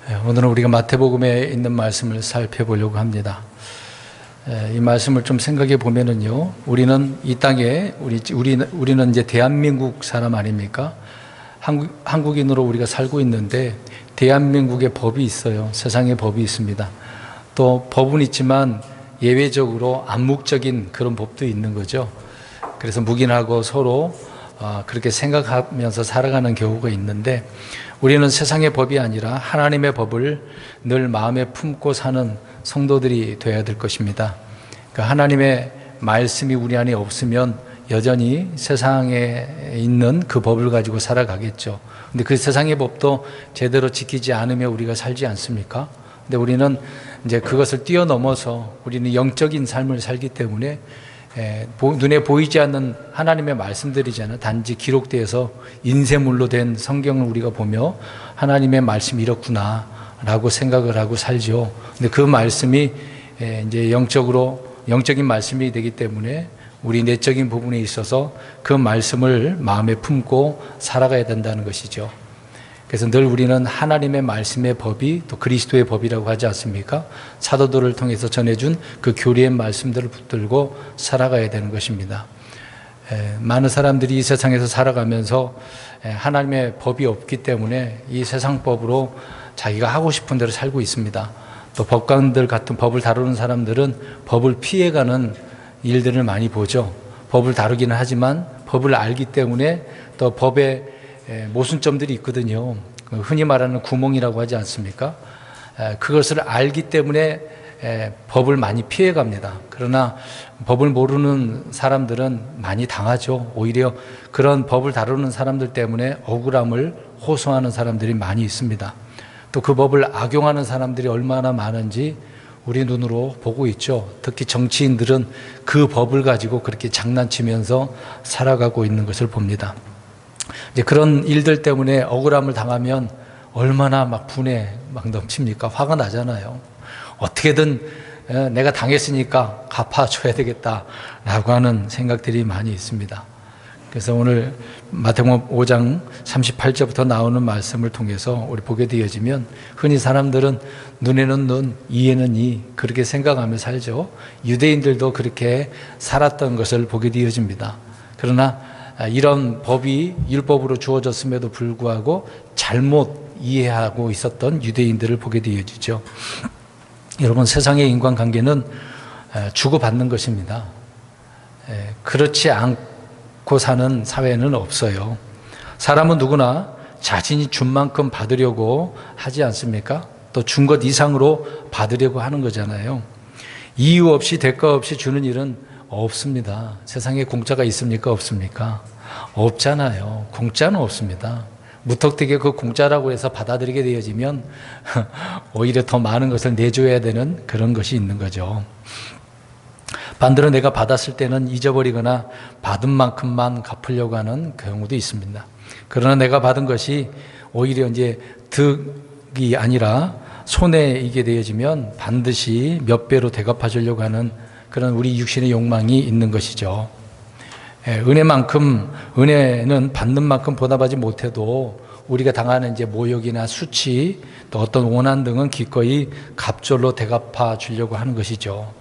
오늘은 우리가 마태복음에 있는 말씀을 살펴보려고 합니다. 이 말씀을 좀 생각해 보면은요, 우리는 이 땅에 우리는 이제 대한민국 사람 아닙니까? 한국인으로 우리가 살고 있는데 대한민국의 법이 있어요. 세상에 법이 있습니다. 또 법은 있지만 예외적으로 암묵적인 그런 법도 있는 거죠. 그래서 묵인하고 서로 그렇게 생각하면서 살아가는 경우가 있는데, 우리는 세상의 법이 아니라 하나님의 법을 늘 마음에 품고 사는 성도들이 되어야 될 것입니다. 그러니까 하나님의 말씀이 우리 안에 없으면 여전히 세상에 있는 그 법을 가지고 살아가겠죠. 근데 그 세상의 법도 제대로 지키지 않으면 우리가 살지 않습니까? 근데 우리는 이제 그것을 뛰어넘어서 우리는 영적인 삶을 살기 때문에 눈에 보이지 않는 하나님의 말씀들이잖아요. 단지 기록되어서 인쇄물로 된 성경을 우리가 보며 하나님의 말씀이 이렇구나 라고 생각을 하고 살죠. 근데 그 말씀이 이제 영적인 말씀이 되기 때문에 우리 내적인 부분에 있어서 그 말씀을 마음에 품고 살아가야 된다는 것이죠. 그래서 늘 우리는 하나님의 말씀의 법이 또 그리스도의 법이라고 하지 않습니까? 사도들을 통해서 전해준 그 교리의 말씀들을 붙들고 살아가야 되는 것입니다. 많은 사람들이 이 세상에서 살아가면서 하나님의 법이 없기 때문에 이 세상 법으로 자기가 하고 싶은 대로 살고 있습니다. 또 법관들 같은 법을 다루는 사람들은 법을 피해가는 일들을 많이 보죠. 법을 다루기는 하지만 법을 알기 때문에 또 법에 모순점들이 있거든요. 흔히 말하는 구멍이라고 하지 않습니까? 그것을 알기 때문에 법을 많이 피해갑니다. 그러나 법을 모르는 사람들은 많이 당하죠. 오히려 그런 법을 다루는 사람들 때문에 억울함을 호소하는 사람들이 많이 있습니다. 또 그 법을 악용하는 사람들이 얼마나 많은지 우리 눈으로 보고 있죠. 특히 정치인들은 그 법을 가지고 그렇게 장난치면서 살아가고 있는 것을 봅니다. 이제 그런 일들 때문에 억울함을 당하면 얼마나 막 분에 막 넘칩니까? 화가 나잖아요. 어떻게든 내가 당했으니까 갚아줘야 되겠다라고 하는 생각들이 많이 있습니다. 그래서 오늘 마태복음 5장 38절부터 나오는 말씀을 통해서 우리 보게 되어지면, 흔히 사람들은 눈에는 눈, 이에는 이 그렇게 생각하며 살죠. 유대인들도 그렇게 살았던 것을 보게 되어집니다. 그러나 이런 법이 율법으로 주어졌음에도 불구하고 잘못 이해하고 있었던 유대인들을 보게 되어지죠. 여러분, 세상의 인간관계는 주고받는 것입니다. 그렇지 않고 사는 사회는 없어요. 사람은 누구나 자신이 준 만큼 받으려고 하지 않습니까? 또 준 것 이상으로 받으려고 하는 거잖아요. 이유 없이 대가 없이 주는 일은 없습니다. 세상에 공짜가 있습니까? 없습니까? 없잖아요. 공짜는 없습니다. 무턱대게 그 공짜라고 해서 받아들이게 되어지면 오히려 더 많은 것을 내줘야 되는 그런 것이 있는 거죠. 반대로 내가 받았을 때는 잊어버리거나 받은 만큼만 갚으려고 하는 경우도 있습니다. 그러나 내가 받은 것이 오히려 이제 득이 아니라 손해이게 되어지면 반드시 몇 배로 되갚아 주려고 하는 그런 우리 육신의 욕망이 있는 것이죠. 은혜는 받는 만큼 보답하지 못해도 우리가 당하는 이제 모욕이나 수치, 또 어떤 원한 등은 기꺼이 갑절로 되갚아 주려고 하는 것이죠.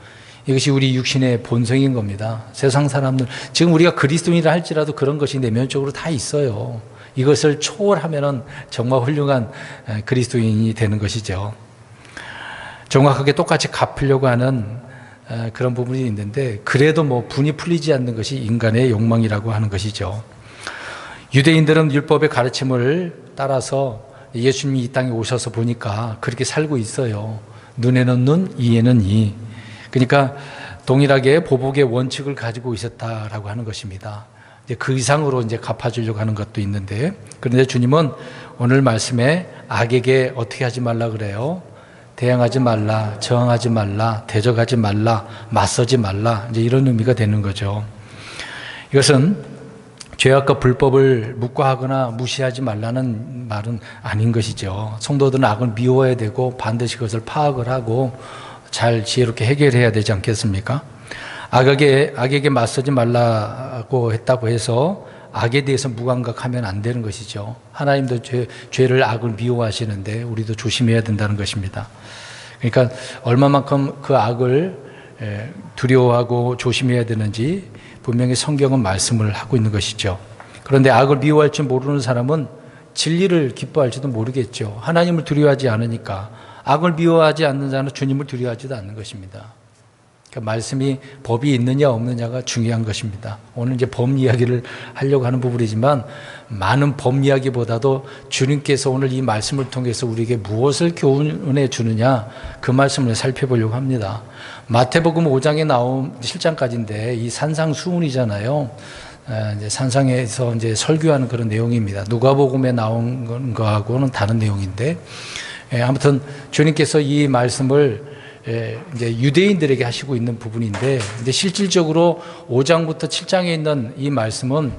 이것이 우리 육신의 본성인 겁니다. 세상 사람들, 지금 우리가 그리스도인이라 할지라도 그런 것이 내면적으로 다 있어요. 이것을 초월하면은 정말 훌륭한 그리스도인이 되는 것이죠. 정확하게 똑같이 갚으려고 하는 그런 부분이 있는데, 그래도 분이 풀리지 않는 것이 인간의 욕망이라고 하는 것이죠. 유대인들은 율법의 가르침을 따라서 예수님이 이 땅에 오셔서 보니까 그렇게 살고 있어요. 눈에는 눈, 이에는 이. 그러니까 동일하게 보복의 원칙을 가지고 있었다라고 하는 것입니다. 이제 그 이상으로 이제 갚아주려고 하는 것도 있는데, 그런데 주님은 오늘 말씀에 악에게 어떻게 하지 말라 그래요? 대항하지 말라, 저항하지 말라, 대적하지 말라, 맞서지 말라, 이제 이런 의미가 되는 거죠. 이것은 죄악과 불법을 묵과하거나 무시하지 말라는 말은 아닌 것이죠. 성도들은 악을 미워해야 되고 반드시 그것을 파악을 하고 잘 지혜롭게 해결해야 되지 않겠습니까? 악에게 맞서지 말라고 했다고 해서 악에 대해서 무감각하면 안 되는 것이죠. 하나님도 죄를 악을 미워하시는데 우리도 조심해야 된다는 것입니다. 그러니까 얼마만큼 그 악을 두려워하고 조심해야 되는지 분명히 성경은 말씀을 하고 있는 것이죠. 그런데 악을 미워할 줄 모르는 사람은 진리를 기뻐할지도 모르겠죠. 하나님을 두려워하지 않으니까. 악을 미워하지 않는 자는 주님을 두려워하지도 않는 것입니다. 그러니까 말씀이 법이 있느냐 없느냐가 중요한 것입니다. 오늘 이제 법 이야기를 하려고 하는 부분이지만 많은 법 이야기보다도 주님께서 오늘 이 말씀을 통해서 우리에게 무엇을 교훈해 주느냐 그 말씀을 살펴보려고 합니다. 마태복음 5장에 나온 7장까지인데 이 산상수훈이잖아요. 이제 산상에서 이제 설교하는 그런 내용입니다. 누가복음에 나온 거하고는 다른 내용인데 아무튼 주님께서 이 말씀을 이제 유대인들에게 하시고 있는 부분인데 이제 실질적으로 5장부터 7장에 있는 이 말씀은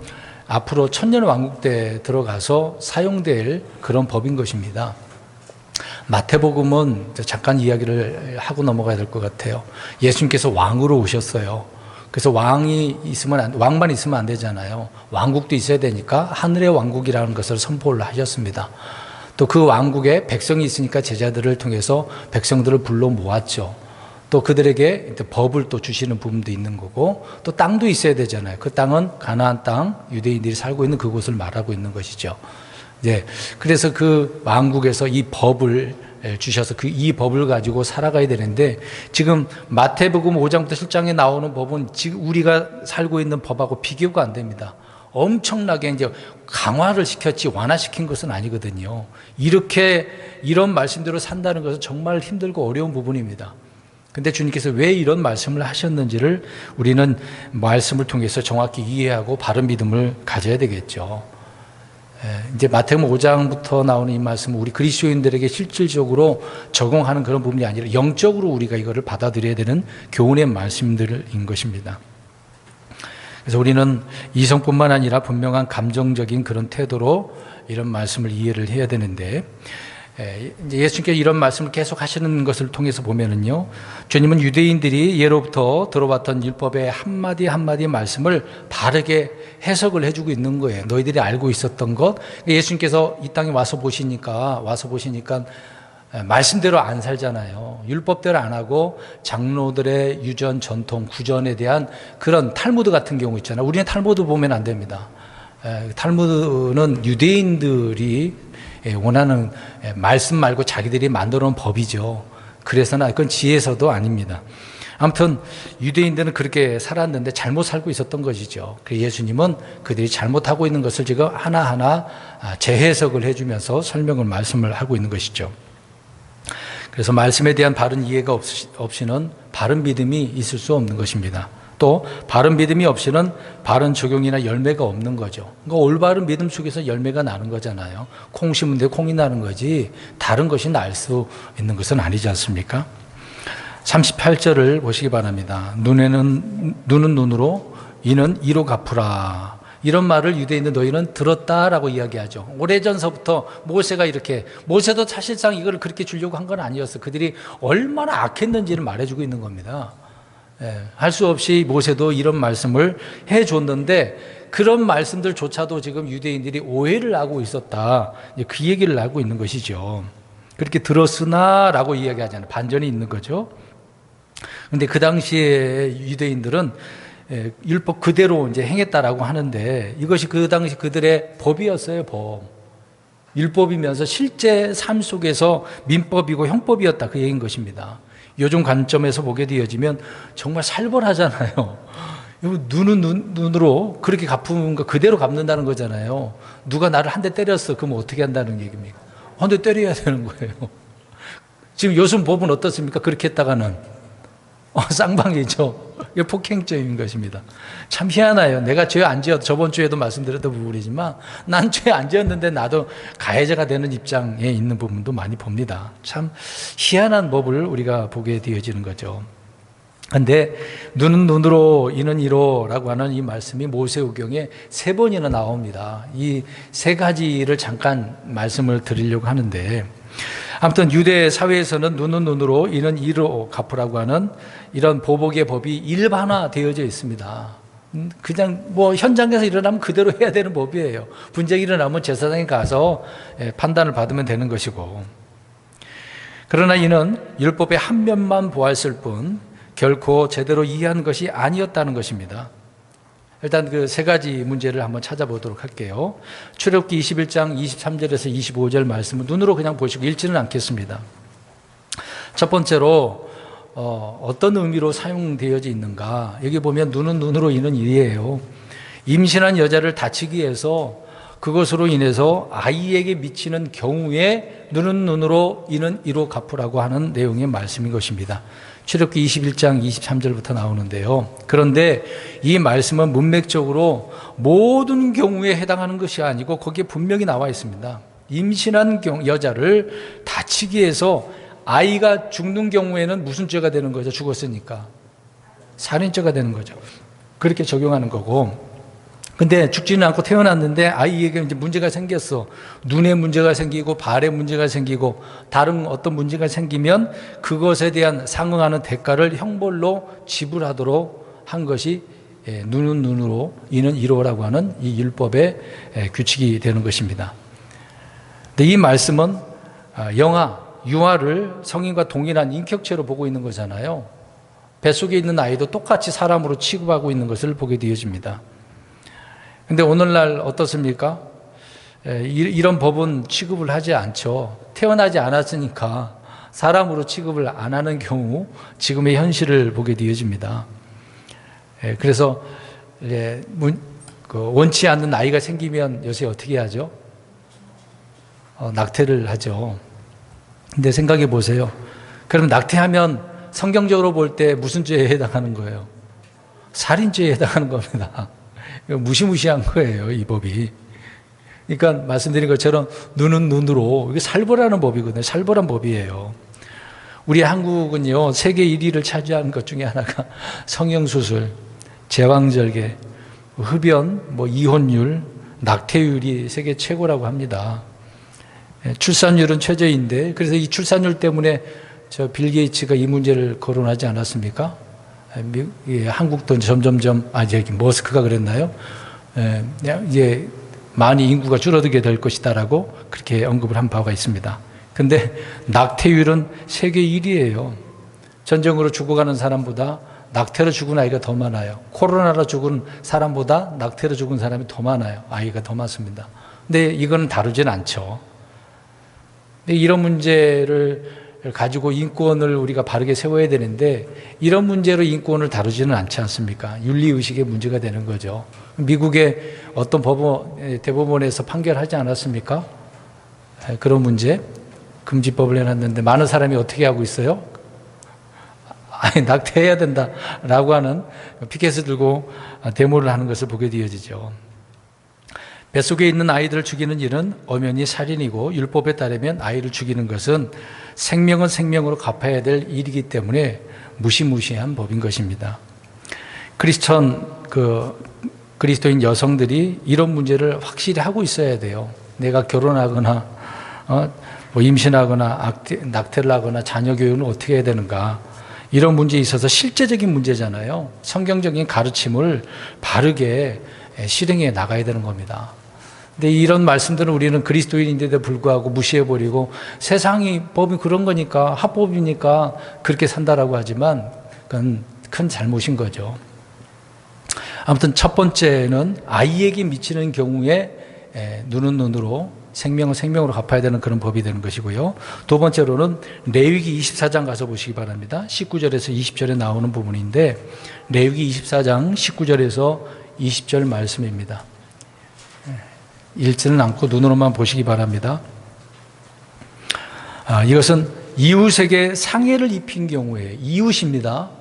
앞으로 천년 왕국 때 들어가서 사용될 그런 법인 것입니다. 마태복음은 잠깐 이야기를 하고 넘어가야 될 것 같아요. 예수님께서 왕으로 오셨어요. 그래서 왕만 있으면 안 되잖아요. 왕국도 있어야 되니까 하늘의 왕국이라는 것을 선포를 하셨습니다. 또 그 왕국에 백성이 있으니까 제자들을 통해서 백성들을 불러 모았죠. 또 그들에게 법을 또 주시는 부분도 있는 거고 또 땅도 있어야 되잖아요. 그 땅은 가나안 땅, 유대인들이 살고 있는 그곳을 말하고 있는 것이죠. 네, 그래서 그 왕국에서 이 법을 주셔서 이 법을 가지고 살아가야 되는데 지금 마태복음 5장부터 7장에 나오는 법은 지금 우리가 살고 있는 법하고 비교가 안 됩니다. 엄청나게 이제 강화를 시켰지 완화시킨 것은 아니거든요. 이런 말씀대로 산다는 것은 정말 힘들고 어려운 부분입니다. 근데 주님께서 왜 이런 말씀을 하셨는지를 우리는 말씀을 통해서 정확히 이해하고 바른 믿음을 가져야 되겠죠. 이제 마태복음 5장부터 나오는 이 말씀은 우리 그리스도인들에게 실질적으로 적용하는 그런 부분이 아니라 영적으로 우리가 이거를 받아들여야 되는 교훈의 말씀들인 것입니다. 그래서 우리는 이성뿐만 아니라 분명한 감정적인 그런 태도로 이런 말씀을 이해를 해야 되는데 이제 예수님께서 이런 말씀을 계속 하시는 것을 통해서 보면은요, 주님은 유대인들이 예로부터 들어왔던 율법의 한마디 한마디 말씀을 바르게 해석을 해주고 있는 거예요. 너희들이 알고 있었던 것. 예수님께서 이 땅에 와서 보시니까 말씀대로 안 살잖아요. 율법대로 안 하고 장로들의 유전, 전통, 구전에 대한 그런 탈무드 같은 경우 있잖아요. 우리는 탈무드 보면 안 됩니다. 탈무드는 유대인들이 원하는 말씀 말고 자기들이 만들어 놓은 법이죠. 그래서는 그건 지혜서도 아닙니다. 아무튼 유대인들은 그렇게 살았는데 잘못 살고 있었던 것이죠. 그래서 예수님은 그들이 잘못하고 있는 것을 지금 하나하나 재해석을 해주면서 설명을 말씀을 하고 있는 것이죠. 그래서 말씀에 대한 바른 이해가 없이는 바른 믿음이 있을 수 없는 것입니다. 또 바른 믿음이 없이는 바른 적용이나 열매가 없는 거죠. 그러니까 올바른 믿음 속에서 열매가 나는 거잖아요. 콩 심은데 콩이 나는 거지 다른 것이 날 수 있는 것은 아니지 않습니까? 38절을 보시기 바랍니다. 눈은 눈으로 이는 이로 갚으라. 이런 말을 유대인들 너희는 들었다라고 이야기하죠. 오래전서부터 모세도 사실상 이걸 그렇게 주려고 한 건 아니었어요. 그들이 얼마나 악했는지를 말해주고 있는 겁니다. 할 수 없이 모세도 이런 말씀을 해줬는데 그런 말씀들조차도 지금 유대인들이 오해를 하고 있었다. 그 얘기를 하고 있는 것이죠. 그렇게 들었으나라고 이야기하잖아요. 반전이 있는 거죠. 그런데 그 당시에 유대인들은 율법 그대로 이제 행했다라고 하는데 이것이 그 당시 그들의 법이었어요, 법. 율법이면서 실제 삶 속에서 민법이고 형법이었다 그 얘기인 것입니다. 요즘 관점에서 보게 되어지면 정말 살벌하잖아요. 눈은 눈으로 그렇게 갚은 거 그대로 갚는다는 거잖아요. 누가 나를 한 대 때렸어. 그럼 어떻게 한다는 얘기입니까? 한 대 때려야 되는 거예요. 지금 요즘 법은 어떻습니까? 그렇게 했다가는 쌍방이죠. 이게 폭행죄인 것입니다. 참 희한해요. 내가 죄 안 지었, 저번 주에도 말씀드렸던 부분이지만 난 죄 안 지었는데 나도 가해자가 되는 입장에 있는 부분도 많이 봅니다. 참 희한한 법을 우리가 보게 되어지는 거죠. 그런데 눈은 눈으로 이는 이로라고 하는 이 말씀이 모세오경에 3번이나 나옵니다. 이 3가지를 잠깐 말씀을 드리려고 하는데 아무튼 유대 사회에서는 눈은 눈으로 이는 이로 갚으라고 하는 이런 보복의 법이 일반화되어져 있습니다. 그냥 뭐 현장에서 일어나면 그대로 해야 되는 법이에요. 분쟁이 일어나면 제사장에 가서 판단을 받으면 되는 것이고. 그러나 이는 율법의 한 면만 보았을 뿐 결코 제대로 이해한 것이 아니었다는 것입니다. 일단 그 세 가지 문제를 한번 찾아보도록 할게요. 출애굽기 21장 23절에서 25절 말씀을 눈으로 그냥 보시고 읽지는 않겠습니다. 첫 번째로 어떤 의미로 사용되어져 있는가? 여기 보면 눈은 눈으로 이는 일이에요. 임신한 여자를 다치기 위해서 그것으로 인해서 아이에게 미치는 경우에 눈은 눈으로 이는 이로 갚으라고 하는 내용의 말씀인 것입니다. 출애굽기 21장 23절부터 나오는데요. 그런데 이 말씀은 문맥적으로 모든 경우에 해당하는 것이 아니고 거기에 분명히 나와 있습니다. 임신한 여자를 다치기 위해서 아이가 죽는 경우에는 무슨 죄가 되는 거죠? 죽었으니까. 살인죄가 되는 거죠. 그렇게 적용하는 거고. 근데 죽지는 않고 태어났는데 아이에게 이제 문제가 생겼어. 눈에 문제가 생기고 발에 문제가 생기고 다른 어떤 문제가 생기면 그것에 대한 상응하는 대가를 형벌로 지불하도록 한 것이 눈은 눈으로 이는 이로라고 하는 이 율법의 규칙이 되는 것입니다. 근데 이 말씀은 유아를 성인과 동일한 인격체로 보고 있는 거잖아요. 뱃속에 있는 아이도 똑같이 사람으로 취급하고 있는 것을 보게 되어집니다. 근데 오늘날 어떻습니까? 이런 법은 취급을 하지 않죠. 태어나지 않았으니까 사람으로 취급을 안 하는 경우 지금의 현실을 보게 되어집니다. 그래서 원치 않는 아이가 생기면 요새 어떻게 하죠? 낙태를 하죠. 근데 생각해 보세요. 그럼 낙태하면 성경적으로 볼 때 무슨 죄에 해당하는 거예요? 살인죄에 해당하는 겁니다. 무시무시한 거예요, 이 법이. 그러니까 말씀드린 것처럼 눈은 눈으로, 이게 살벌하는 법이거든요. 살벌한 법이에요. 우리 한국은요, 세계 1위를 차지하는 것 중에 하나가 성형수술, 제왕절개, 흡연, 이혼율, 낙태율이 세계 최고라고 합니다. 출산율은 최저인데, 그래서 이 출산율 때문에 저 빌 게이츠가 이 문제를 거론하지 않았습니까? 한국도 점점점, 저기 머스크가 그랬나요? 이제 많이 인구가 줄어들게 될 것이다라고 그렇게 언급을 한 바가 있습니다. 근데 낙태율은 세계 1위예요. 전쟁으로 죽어가는 사람보다 낙태로 죽은 아이가 더 많아요. 코로나로 죽은 사람보다 낙태로 죽은 사람이 더 많아요. 아이가 더 많습니다. 근데 이건 다루진 않죠. 근데 이런 문제를 가지고 인권을 우리가 바르게 세워야 되는데 이런 문제로 인권을 다루지는 않지 않습니까? 윤리의식의 문제가 되는 거죠. 미국의 어떤 대법원에서 판결하지 않았습니까? 그런 문제 금지법을 해놨는데 많은 사람이 어떻게 하고 있어요? 낙태해야 된다라고 하는 피켓을 들고 데모를 하는 것을 보게 되어지죠. 뱃속에 있는 아이들을 죽이는 일은 엄연히 살인이고 율법에 따르면 아이를 죽이는 것은 생명은 생명으로 갚아야 될 일이기 때문에 무시무시한 법인 것입니다. 그리스도인 여성들이 이런 문제를 확실히 하고 있어야 돼요. 내가 결혼하거나 임신하거나 낙태를 하거나 자녀 교육은 어떻게 해야 되는가, 이런 문제에 있어서 실제적인 문제잖아요. 성경적인 가르침을 바르게 실행해 나가야 되는 겁니다. 근데 이런 말씀들은 우리는 그리스도인인데도 불구하고 무시해버리고 세상이 법이 그런 거니까 합법이니까 그렇게 산다라고 하지만 그건 큰 잘못인 거죠. 아무튼 첫 번째는 아이에게 미치는 경우에 눈은 눈으로 생명은 생명으로 갚아야 되는 그런 법이 되는 것이고요. 두 번째로는 레위기 24장 가서 보시기 바랍니다. 19절에서 20절에 나오는 부분인데 레위기 24장 19절에서 20절 말씀입니다. 읽지는 않고 눈으로만 보시기 바랍니다. 이것은 이웃에게 상해를 입힌 경우에, 이웃입니다.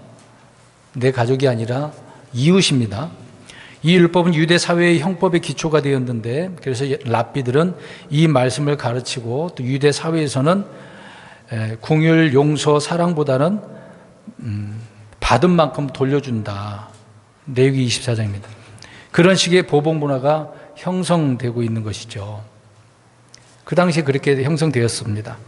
내 가족이 아니라 이웃입니다. 이 율법은 유대 사회의 형법의 기초가 되었는데, 그래서 랍비들은 이 말씀을 가르치고 또 유대 사회에서는 긍휼, 용서, 사랑보다는 받은 만큼 돌려준다. 레위기 24장입니다. 그런 식의 보복 문화가 형성되고 있는 것이죠. 그 당시에 그렇게 형성되었습니다.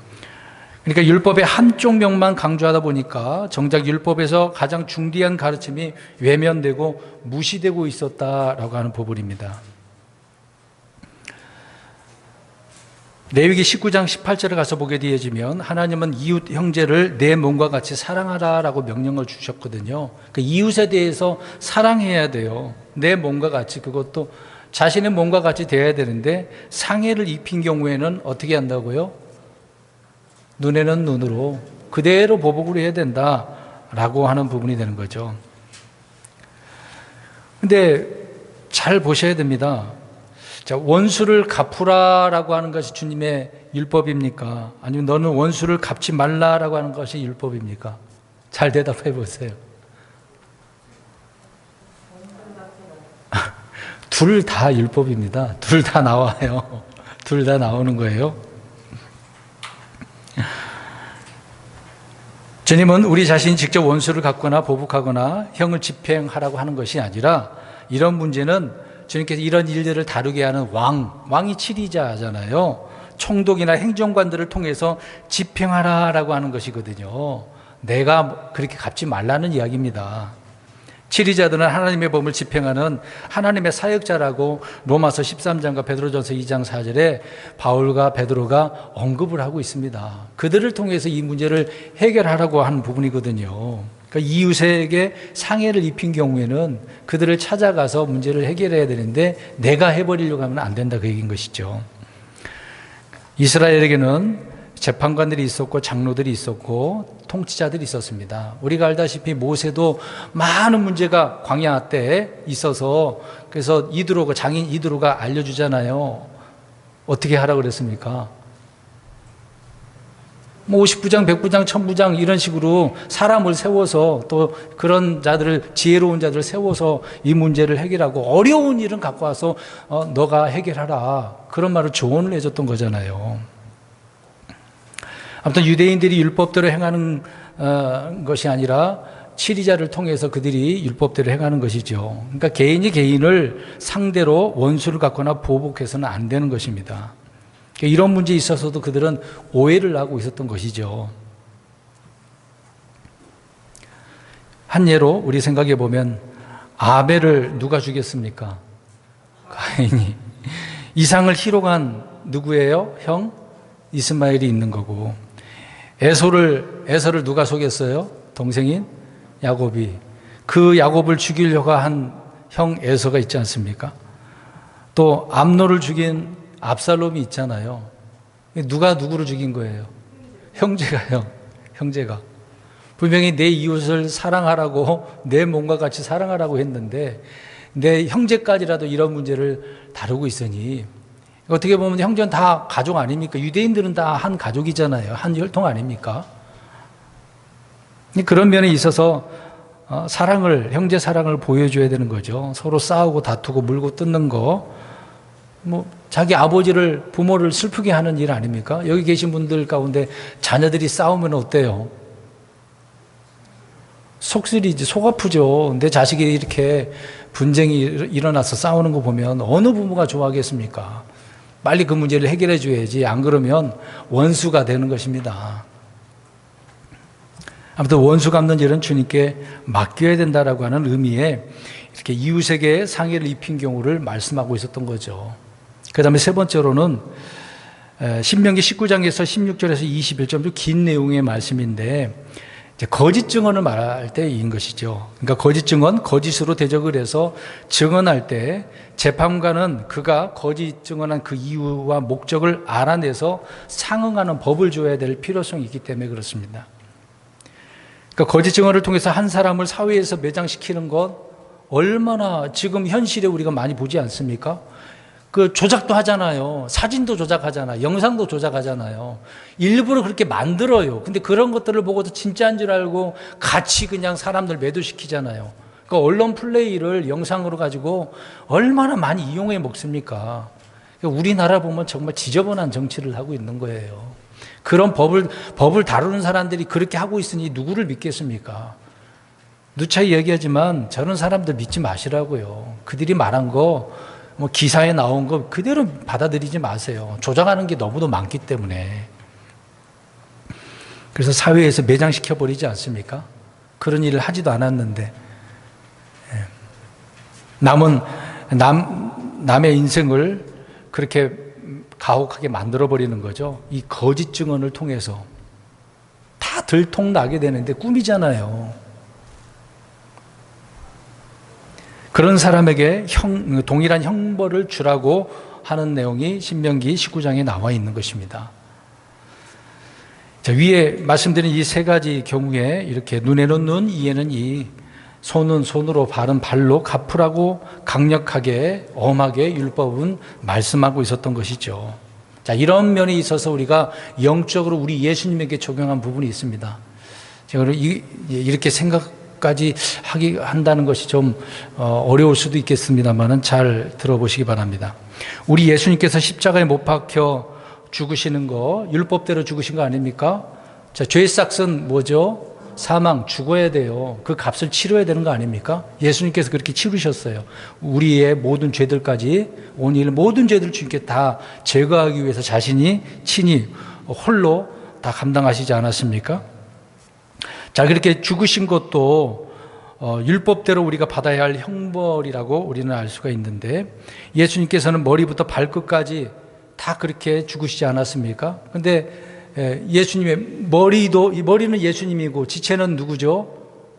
그러니까 율법의 한쪽 면만 강조하다 보니까 정작 율법에서 가장 중대한 가르침이 외면되고 무시되고 있었다라고 하는 부분입니다. 레위기 19장 18절에 가서 보게 되어지면 하나님은 이웃 형제를 내 몸과 같이 사랑하라라고 명령을 주셨거든요. 그 이웃에 대해서 사랑해야 돼요. 내 몸과 같이, 그것도 자신의 몸과 같이 돼야 되는데 상해를 입힌 경우에는 어떻게 한다고요? 눈에는 눈으로 그대로 보복을 해야 된다라고 하는 부분이 되는 거죠. 근데 잘 보셔야 됩니다. 자, 원수를 갚으라라고 하는 것이 주님의 율법입니까? 아니면 너는 원수를 갚지 말라라고 하는 것이 율법입니까? 잘 대답해 보세요. 둘 다 율법입니다. 둘 다 나와요. 둘 다 나오는 거예요. 주님은 우리 자신이 직접 원수를 갚거나 보복하거나 형을 집행하라고 하는 것이 아니라 이런 문제는 주님께서 이런 일들을 다루게 하는 왕이 치리자잖아요. 총독이나 행정관들을 통해서 집행하라라고 하는 것이거든요. 내가 그렇게 갚지 말라는 이야기입니다. 치리자들은 하나님의 법을 집행하는 하나님의 사역자라고 로마서 13장과 베드로전서 2장 4절에 바울과 베드로가 언급을 하고 있습니다. 그들을 통해서 이 문제를 해결하라고 하는 부분이거든요. 그러니까 이웃에게 상해를 입힌 경우에는 그들을 찾아가서 문제를 해결해야 되는데 내가 해버리려고 하면 안 된다, 그 얘기인 것이죠. 이스라엘에게는 재판관들이 있었고 장로들이 있었고 통치자들이 있었습니다. 우리가 알다시피 모세도 많은 문제가 광야 때 있어서 그래서 이드로가, 장인 이드로가 알려주잖아요. 어떻게 하라고 그랬습니까? 50부장, 100부장, 1000부장 이런 식으로 사람을 세워서 또 그런 자들을, 지혜로운 자들을 세워서 이 문제를 해결하고 어려운 일은 갖고 와서 너가 해결하라, 그런 말을 조언을 해줬던 거잖아요. 아무튼 유대인들이 율법대로 행하는 것이 아니라 치리자를 통해서 그들이 율법대로 행하는 것이죠. 그러니까 개인이 개인을 상대로 원수를 갖거나 보복해서는 안 되는 것입니다. 이런 문제에 있어서도 그들은 오해를 하고 있었던 것이죠. 한 예로 우리 생각해 보면 아벨을 누가 죽였습니까? 가인이. 이상을 희롱한 누구예요? 형 이스마엘이 있는 거고. 에서를 누가 속였어요? 동생인 야곱이. 그 야곱을 죽이려고 한 형 에서가 있지 않습니까? 또 암노를 죽인 압살롬이 있잖아요. 누가 누구를 죽인 거예요? 형제가요. 형제가. 분명히 내 이웃을 사랑하라고, 내 몸과 같이 사랑하라고 했는데 내 형제까지라도 이런 문제를 다루고 있으니, 어떻게 보면 형제는 다 가족 아닙니까? 유대인들은 다 한 가족이잖아요. 한 혈통 아닙니까? 그런 면에 있어서 형제 사랑을 보여줘야 되는 거죠. 서로 싸우고 다투고 물고 뜯는 거, 자기 부모를 슬프게 하는 일 아닙니까? 여기 계신 분들 가운데 자녀들이 싸우면 어때요? 속쓰리지, 속 아프죠. 내 자식이 이렇게 분쟁이 일어나서 싸우는 거 보면 어느 부모가 좋아하겠습니까? 빨리 그 문제를 해결해 줘야지. 안 그러면 원수가 되는 것입니다. 아무튼 원수 갚는 일은 주님께 맡겨야 된다라고 하는 의미에 이렇게 이웃에게 상해를 입힌 경우를 말씀하고 있었던 거죠. 그 다음에 세 번째로는 신명기 19장에서 16절에서 21절 좀 긴 내용의 말씀인데, 이제 거짓 증언을 말할 때인 것이죠. 그러니까 거짓 증언, 거짓으로 대적을 해서 증언할 때 재판관은 그가 거짓 증언한 그 이유와 목적을 알아내서 상응하는 법을 줘야 될 필요성이 있기 때문에 그렇습니다. 그러니까 거짓 증언을 통해서 한 사람을 사회에서 매장시키는 것, 얼마나 지금 현실에 우리가 많이 보지 않습니까? 그 조작도 하잖아요. 사진도 조작하잖아요. 영상도 조작하잖아요. 일부러 그렇게 만들어요. 근데 그런 것들을 보고도 진짜인 줄 알고 같이 그냥 사람들 매도시키잖아요. 그러니까 언론 플레이를 영상으로 가지고 얼마나 많이 이용해 먹습니까? 그러니까 우리나라 보면 정말 지저분한 정치를 하고 있는 거예요. 그런 법을 다루는 사람들이 그렇게 하고 있으니 누구를 믿겠습니까? 누차 얘기하지만 저런 사람들 믿지 마시라고요. 그들이 말한 거, 기사에 나온 거 그대로 받아들이지 마세요. 조작하는 게 너무도 많기 때문에. 그래서 사회에서 매장시켜 버리지 않습니까? 그런 일을 하지도 않았는데 남의 인생을 그렇게 가혹하게 만들어 버리는 거죠. 이 거짓 증언을 통해서 다 들통나게 되는데 꿈이잖아요. 그런 사람에게 동일한 형벌을 주라고 하는 내용이 신명기 19장에 나와 있는 것입니다. 자, 위에 말씀드린 이 세 가지 경우에 이렇게 눈에는 눈, 이에는 이, 손은 손으로, 발은 발로 갚으라고 강력하게 엄하게 율법은 말씀하고 있었던 것이죠. 자, 이런 면에 있어서 우리가 영적으로 우리 예수님에게 적용한 부분이 있습니다. 제가 이렇게 생각까지 한다는 것이 좀 어려울 수도 있겠습니다만은 잘 들어보시기 바랍니다. 우리 예수님께서 십자가에 못 박혀 죽으시는 거 율법대로 죽으신 거 아닙니까? 자, 죄의 삭은 뭐죠? 사망, 죽어야 돼요. 그 값을 치러야 되는 거 아닙니까? 예수님께서 그렇게 치르셨어요. 우리의 모든 죄들까지, 오늘 모든 죄들을 주님께 다 제거하기 위해서 자신이 친히 홀로 다 감당하시지 않았습니까? 자, 그렇게 죽으신 것도 율법대로 우리가 받아야 할 형벌이라고 우리는 알 수가 있는데, 예수님께서는 머리부터 발끝까지 다 그렇게 죽으시지 않았습니까? 근데 예수님의 머리는 예수님이고 지체는 누구죠?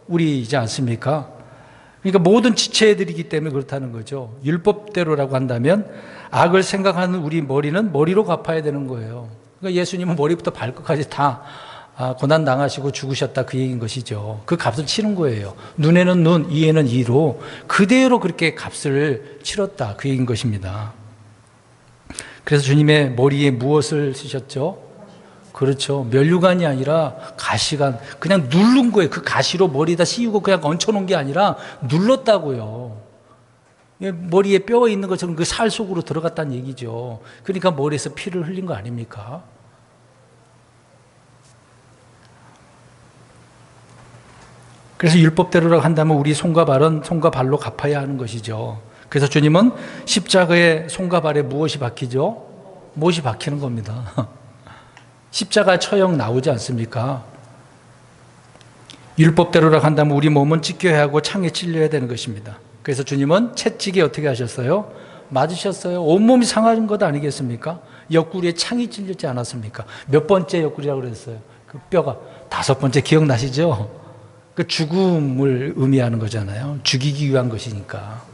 우리이지 않습니까? 그러니까 모든 지체들이기 때문에 그렇다는 거죠. 율법대로라고 한다면 악을 생각하는 우리 머리는 머리로 갚아야 되는 거예요. 그러니까 예수님은 머리부터 발끝까지 다 고난 당하시고 죽으셨다, 그 얘기인 것이죠. 그 값을 치른 거예요. 눈에는 눈, 이에는 이로 그대로 그렇게 값을 치렀다, 그 얘기인 것입니다. 그래서 주님의 머리에 무엇을 쓰셨죠? 그렇죠. 면류관이 아니라 가시관, 그냥 누른 거예요. 그 가시로 머리에다 씌우고 그냥 얹혀놓은 게 아니라 눌렀다고요. 머리에 뼈가 있는 것처럼 그 살 속으로 들어갔다는 얘기죠. 그러니까 머리에서 피를 흘린 거 아닙니까? 그래서 율법대로라고 한다면 우리 손과 발은 손과 발로 갚아야 하는 것이죠. 그래서 주님은 십자가에 손과 발에 무엇이 박히죠? 못이 박히는 겁니다. 십자가 처형 나오지 않습니까? 율법대로라고 한다면 우리 몸은 찢겨야 하고 창에 찔려야 되는 것입니다. 그래서 주님은 채찍에 어떻게 하셨어요? 맞으셨어요. 온몸이 상하는 것 아니겠습니까? 옆구리에 창이 찔렸지 않았습니까? 몇 번째 옆구리라고 그랬어요? 그 뼈가 5번째, 기억나시죠? 그 죽음을 의미하는 거잖아요. 죽이기 위한 것이니까.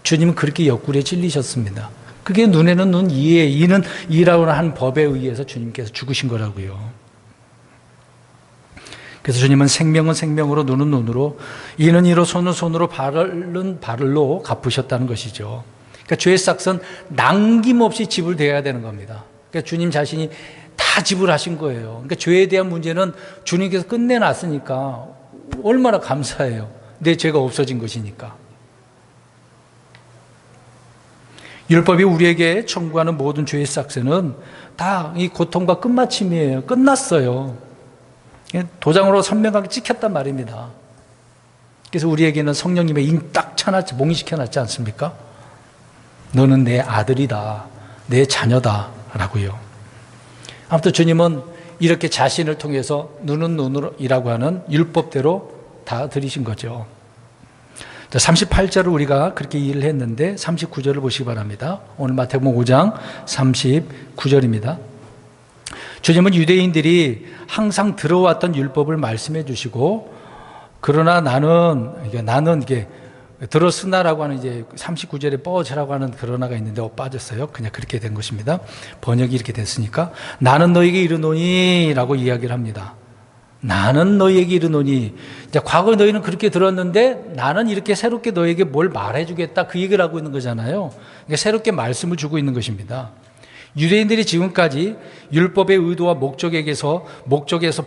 주님은 그렇게 옆구리에 찔리셨습니다. 그게 눈에는 눈, 이에 이는 이라고 하는 법에 의해서 주님께서 죽으신 거라고요. 그래서 주님은 생명은 생명으로, 눈은 눈으로, 이는 이로, 손은 손으로, 발은 발로 갚으셨다는 것이죠. 그러니까 죄의 삭은 남김없이 지불되어야 되는 겁니다. 그러니까 주님 자신이 다 지불하신 거예요. 그러니까 죄에 대한 문제는 주님께서 끝내놨으니까 얼마나 감사해요. 내 죄가 없어진 것이니까. 율법이 우리에게 청구하는 모든 죄의 삭세는 다 이 고통과 끝마침이에요. 끝났어요. 도장으로 선명하게 찍혔단 말입니다. 그래서 우리에게는 성령님의 인 딱 쳐놨지, 몽인시켜놨지 않습니까? 너는 내 아들이다, 내 자녀다 라고요. 아무튼 주님은 이렇게 자신을 통해서 눈은 눈으로이라고 하는 율법대로 다 드리신 거죠. 38절을 우리가 그렇게 이해를 했는데 39절을 보시기 바랍니다. 오늘 마태복음 5장 39절입니다. 주님은 유대인들이 항상 들어왔던 율법을 말씀해 주시고, 그러나 나는 이게 들었으나라고 하는 이제 39절에 뻐져라고 하는 그러나가 있는데 빠졌어요. 그냥 그렇게 된 것입니다. 번역이 이렇게 됐으니까 나는 너에게 이르노니 라고 이야기를 합니다. 나는 너희에게 이르노니. 이제 과거에 너희는 그렇게 들었는데 나는 이렇게 새롭게 너희에게 뭘 말해주겠다, 그 얘기를 하고 있는 거잖아요. 그러니까 새롭게 말씀을 주고 있는 것입니다. 유대인들이 지금까지 율법의 의도와 목적에서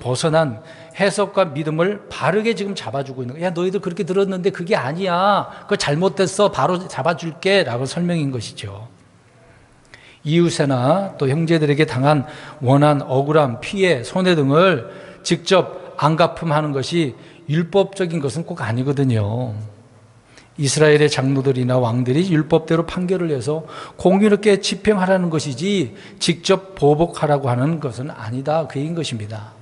벗어난 해석과 믿음을 바르게 지금 잡아주고 있는 거예요. 야, 너희들 그렇게 들었는데 그게 아니야, 그거 잘못됐어, 바로 잡아줄게 라고 설명인 것이죠. 이웃에나 또 형제들에게 당한 원한, 억울함, 피해, 손해 등을 직접 안갚음하는 것이 율법적인 것은 꼭 아니거든요. 이스라엘의 장로들이나 왕들이 율법대로 판결을 해서 공의롭게 집행하라는 것이지 직접 보복하라고 하는 것은 아니다, 그 얘기인 것입니다.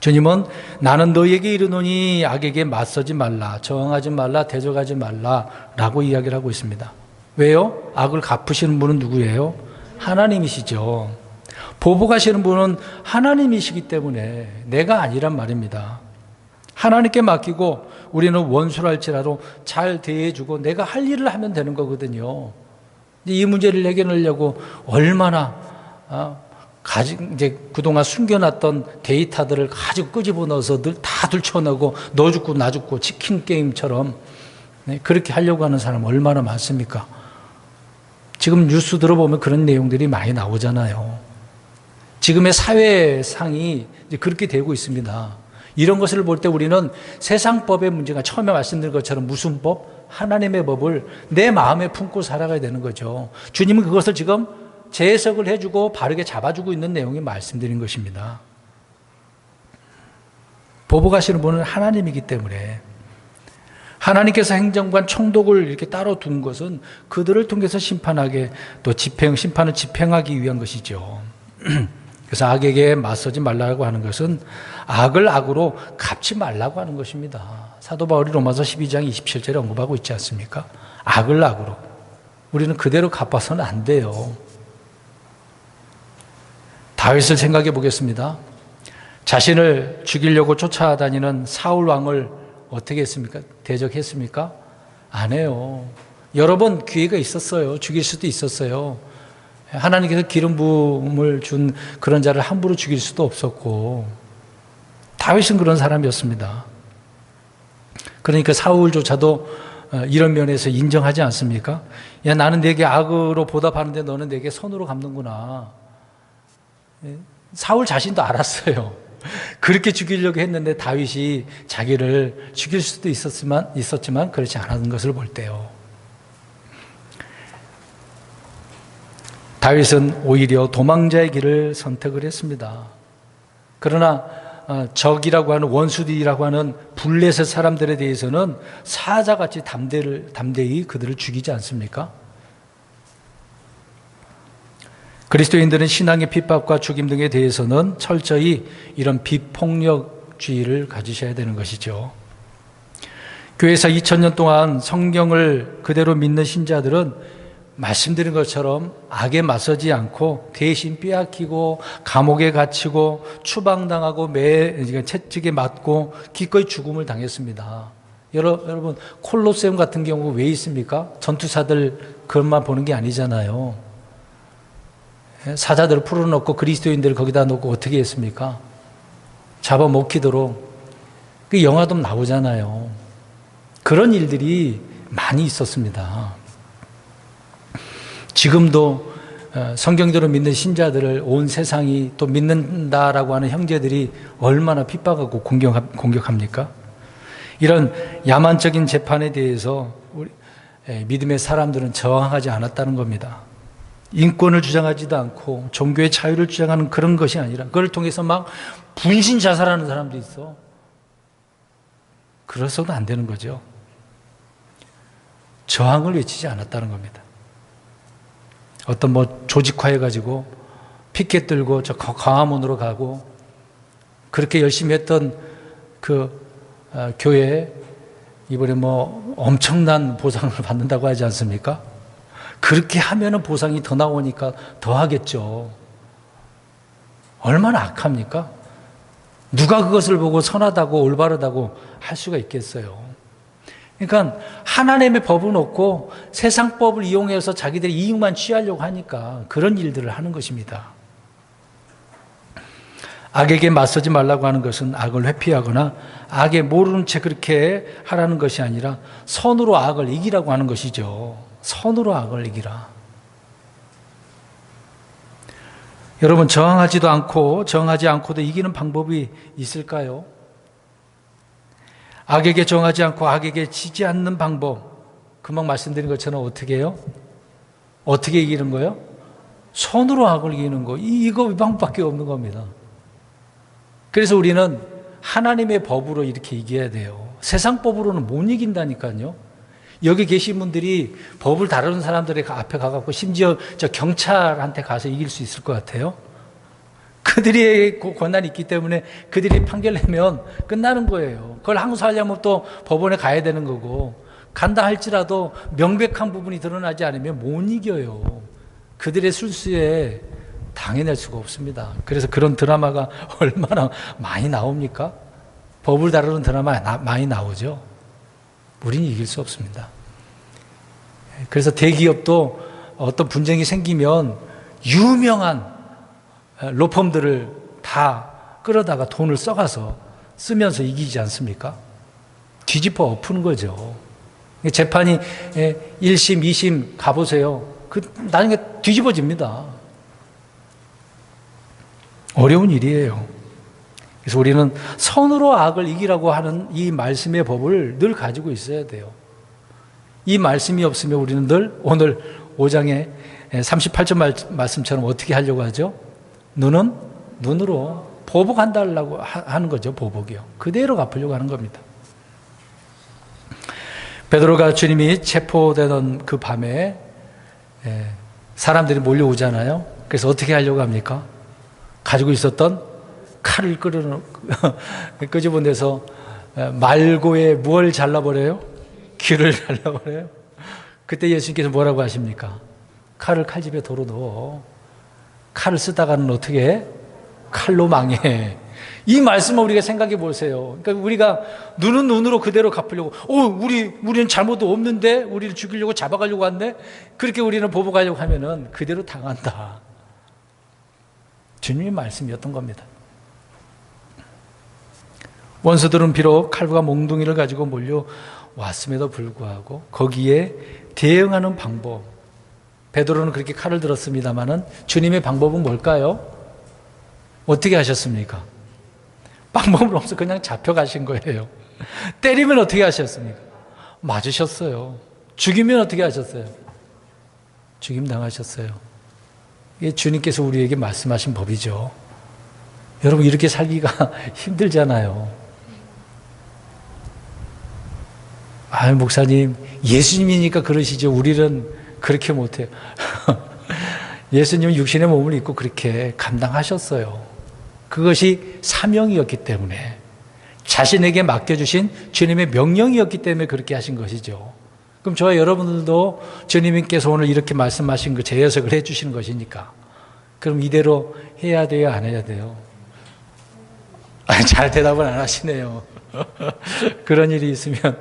주님은 나는 너희에게 이르노니 악에게 맞서지 말라, 저항하지 말라, 대적하지 말라라고 이야기를 하고 있습니다. 왜요? 악을 갚으시는 분은 누구예요? 하나님이시죠. 보복하시는 분은 하나님이시기 때문에 내가 아니란 말입니다. 하나님께 맡기고 우리는 원수랄지라도 잘 대해주고 내가 할 일을 하면 되는 거거든요. 이 문제를 해결하려고 얼마나 이제 그동안 숨겨놨던 데이터들을 가지고 끄집어 넣어서 다 들춰내고 너 죽고 나 죽고 치킨 게임처럼 그렇게 하려고 하는 사람 얼마나 많습니까? 지금 뉴스 들어보면 그런 내용들이 많이 나오잖아요. 지금의 사회상이 이제 그렇게 되고 있습니다. 이런 것을 볼 때 우리는 세상법의 문제가 처음에 말씀드린 것처럼 무슨 법? 하나님의 법을 내 마음에 품고 살아가야 되는 거죠. 주님은 그것을 지금 재해석을 해주고 바르게 잡아주고 있는 내용이 말씀드린 것입니다. 보복하시는 분은 하나님이기 때문에 하나님께서 행정관 총독을 이렇게 따로 둔 것은 그들을 통해서 심판하게 또 심판을 집행하기 위한 것이죠. 그래서 악에게 맞서지 말라고 하는 것은 악을 악으로 갚지 말라고 하는 것입니다. 사도 바울이 로마서 12장 27절에 언급하고 있지 않습니까? 악을 악으로. 우리는 그대로 갚아서는 안 돼요. 다윗을 생각해 보겠습니다. 자신을 죽이려고 쫓아다니는 사울 왕을 어떻게 했습니까? 대적했습니까? 안 해요. 여러 번 기회가 있었어요. 죽일 수도 있었어요. 하나님께서 기름 부음을 준 그런 자를 함부로 죽일 수도 없었고 다윗은 그런 사람이었습니다. 그러니까 사울조차도 이런 면에서 인정하지 않습니까? 야, 나는 내게 악으로 보답하는데 너는 내게 선으로 갚는구나. 사울 자신도 알았어요. 그렇게 죽이려고 했는데 다윗이 자기를 죽일 수도 있었지만 그렇지 않은 것을 볼 때요. 다윗은 오히려 도망자의 길을 선택을 했습니다. 그러나 적이라고 하는 원수들이라고 하는 블레셋 사람들에 대해서는 사자같이 담대히 그들을 죽이지 않습니까? 그리스도인들은 신앙의 핍박과 죽임 등에 대해서는 철저히 이런 비폭력주의를 가지셔야 되는 것이죠. 교회에서 2000년 동안 성경을 그대로 믿는 신자들은 말씀드린 것처럼 악에 맞서지 않고 대신 빼앗기고 감옥에 갇히고 추방당하고 채찍에 맞고 기꺼이 죽음을 당했습니다. 여러분 콜로세움 같은 경우 왜 있습니까? 전투사들 그것만 보는 게 아니잖아요. 사자들을 풀어놓고 그리스도인들을 거기다 놓고 어떻게 했습니까? 잡아먹히도록 그 영화도 나오잖아요. 그런 일들이 많이 있었습니다. 지금도 성경대로 믿는 신자들을 온 세상이 또 믿는다라고 하는 형제들이 얼마나 핍박하고 공격합니까? 이런 야만적인 재판에 대해서 우리 믿음의 사람들은 저항하지 않았다는 겁니다. 인권을 주장하지도 않고 종교의 자유를 주장하는 그런 것이 아니라 그걸 통해서 막 분신 자살하는 사람도 있어. 그래서도 안 되는 거죠. 저항을 외치지 않았다는 겁니다. 어떤 조직화해가지고 피켓 들고 저 광화문으로 가고 그렇게 열심히 했던 교회 이번에 엄청난 보상을 받는다고 하지 않습니까? 그렇게 하면은 보상이 더 나오니까 더 하겠죠. 얼마나 악합니까? 누가 그것을 보고 선하다고 올바르다고 할 수가 있겠어요. 그러니까 하나님의 법은 없고 세상 법을 이용해서 자기들이 이익만 취하려고 하니까 그런 일들을 하는 것입니다. 악에게 맞서지 말라고 하는 것은 악을 회피하거나 악에 모르는 채 그렇게 하라는 것이 아니라 선으로 악을 이기라고 하는 것이죠. 선으로 악을 이기라. 여러분 저항하지 않고도 이기는 방법이 있을까요? 악에게 정하지 않고 악에게 지지 않는 방법, 금방 말씀드린 것처럼 어떻게 해요? 어떻게 이기는 거예요? 손으로 악을 이기는 거. 이거 방법밖에 없는 겁니다. 그래서 우리는 하나님의 법으로 이렇게 이겨야 돼요. 세상 법으로는 못 이긴다니까요. 여기 계신 분들이 법을 다루는 사람들의 앞에 가갖고 심지어 저 경찰한테 가서 이길 수 있을 것 같아요? 그들이 권한이 있기 때문에 그들이 판결 내면 끝나는 거예요. 그걸 항소하려면 또 법원에 가야 되는 거고, 간다 할지라도 명백한 부분이 드러나지 않으면 못 이겨요. 그들의 술수에 당해낼 수가 없습니다. 그래서 그런 드라마가 얼마나 많이 나옵니까? 법을 다루는 드라마 많이 나오죠. 우리는 이길 수 없습니다. 그래서 대기업도 어떤 분쟁이 생기면 유명한 로펌들을 다 끌어다가 돈을 써가서 쓰면서 이기지 않습니까? 뒤집어 엎는 거죠. 재판이 1심, 2심 가보세요. 나중에 뒤집어집니다. 어려운 일이에요. 그래서 우리는 선으로 악을 이기라고 하는 이 말씀의 법을 늘 가지고 있어야 돼요. 이 말씀이 없으면 우리는 늘 오늘 5장의 38절 말씀처럼 어떻게 하려고 하죠? 눈은 눈으로 보복한다고 하는 거죠. 보복이요. 그대로 갚으려고 하는 겁니다. 베드로가 주님이 체포되던 그 밤에 사람들이 몰려오잖아요. 그래서 어떻게 하려고 합니까? 가지고 있었던 칼을 끄집어내서 말고에 무엇을 잘라버려요? 귀를 잘라버려요. 그때 예수님께서 뭐라고 하십니까? 칼을 칼집에 도로 넣어. 칼을 쓰다가는 어떻게 해? 칼로 망해. 이 말씀을 우리가 생각해 보세요. 그러니까 우리가 눈은 눈으로 그대로 갚으려고, 우리는 잘못도 없는데 우리를 죽이려고 잡아가려고 한데, 그렇게 우리는 보복하려고 하면은 그대로 당한다. 주님의 말씀이었던 겁니다. 원수들은 비록 칼과 몽둥이를 가지고 몰려왔음에도 불구하고 거기에 대응하는 방법, 베드로는 그렇게 칼을 들었습니다마는 주님의 방법은 뭘까요? 어떻게 하셨습니까? 방법은 없어 그냥 잡혀가신 거예요. 때리면 어떻게 하셨습니까? 맞으셨어요. 죽이면 어떻게 하셨어요? 죽임 당하셨어요. 이게 주님께서 우리에게 말씀하신 법이죠. 여러분, 이렇게 살기가 힘들잖아요. 목사님, 예수님이니까 그러시죠. 우리는 그렇게 못해요. 예수님은 육신의 몸을 입고 그렇게 감당하셨어요. 그것이 사명이었기 때문에, 자신에게 맡겨주신 주님의 명령이었기 때문에 그렇게 하신 것이죠. 그럼 저와 여러분들도 주님께서 오늘 이렇게 말씀하신 거 재해석을 해주시는 것이니까, 그럼 이대로 해야 돼요, 안 해야 돼요? 잘 대답을 안 하시네요. 그런 일이 있으면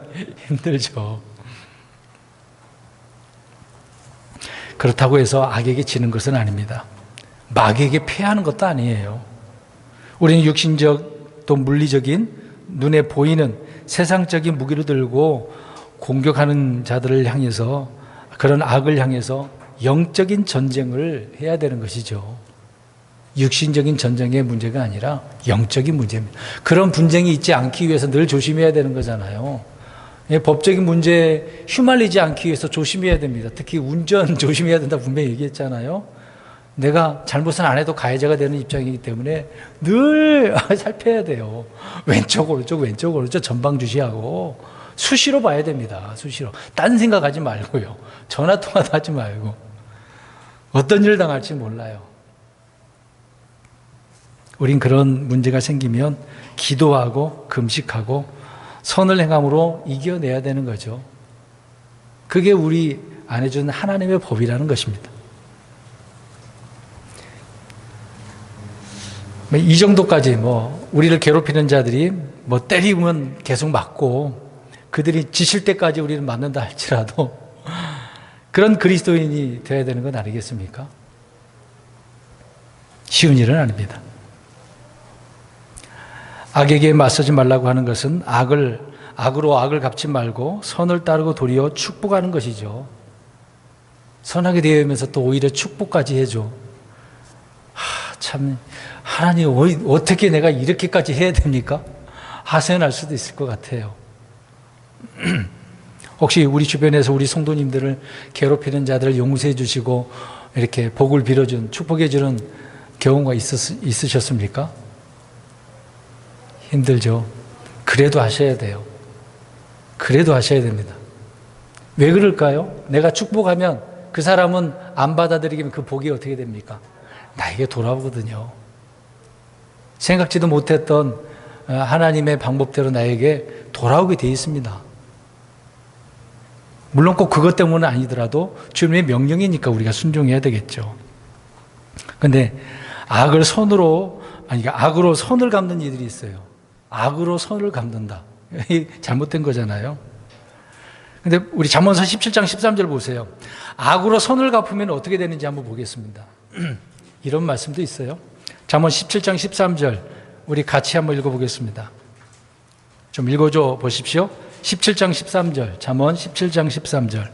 힘들죠. 그렇다고 해서 악에게 지는 것은 아닙니다. 마귀에게 패하는 것도 아니에요. 우리는 육신적 또 물리적인 눈에 보이는 세상적인 무기를 들고 공격하는 자들을 향해서, 그런 악을 향해서 영적인 전쟁을 해야 되는 것이죠. 육신적인 전쟁의 문제가 아니라 영적인 문제입니다. 그런 분쟁이 있지 않기 위해서 늘 조심해야 되는 거잖아요. 법적인 문제에 휘말리지 않기 위해서 조심해야 됩니다. 특히 운전 조심해야 된다 분명히 얘기했잖아요. 내가 잘못은 안 해도 가해자가 되는 입장이기 때문에 늘 살펴야 돼요. 왼쪽 오른쪽 전방주시하고 수시로 봐야 됩니다. 수시로. 딴 생각하지 말고요. 전화통화도 하지 말고. 어떤 일을 당할지 몰라요. 우린 그런 문제가 생기면 기도하고 금식하고 선을 행함으로 이겨내야 되는 거죠. 그게 우리 안에 준 하나님의 법이라는 것입니다. 이 정도까지 우리를 괴롭히는 자들이 때리면 계속 맞고 그들이 지칠 때까지 우리를 맞는다 할지라도 그런 그리스도인이 되어야 되는 건 아니겠습니까? 쉬운 일은 아닙니다. 악에게 맞서지 말라고 하는 것은 악으로 악을 갚지 말고 선을 따르고 도리어 축복하는 것이죠. 선하게 되면서 또 오히려 축복까지 해줘. 참, 하나님 어떻게 내가 이렇게까지 해야 됩니까? 하소연할 수도 있을 것 같아요. 혹시 우리 주변에서 우리 성도님들을 괴롭히는 자들을 용서해 주시고 이렇게 복을 빌어준, 축복해 주는 경우가 있으셨습니까? 힘들죠. 그래도 하셔야 돼요. 그래도 하셔야 됩니다. 왜 그럴까요? 내가 축복하면 그 사람은 안 받아들이면 그 복이 어떻게 됩니까? 나에게 돌아오거든요. 생각지도 못했던 하나님의 방법대로 나에게 돌아오게 되어 있습니다. 물론 꼭 그것 때문은 아니더라도 주님의 명령이니까 우리가 순종해야 되겠죠. 근데 악으로 선을 갚는 이들이 있어요. 악으로 선을 갚는다. 잘못된 거잖아요. 근데 우리 잠언서 17장 13절 보세요. 악으로 선을 갚으면 어떻게 되는지 한번 보겠습니다. 이런 말씀도 있어요. 잠언 17장 13절 우리 같이 한번 읽어보겠습니다. 좀 읽어줘 보십시오. 17장 13절 잠언 17장 13절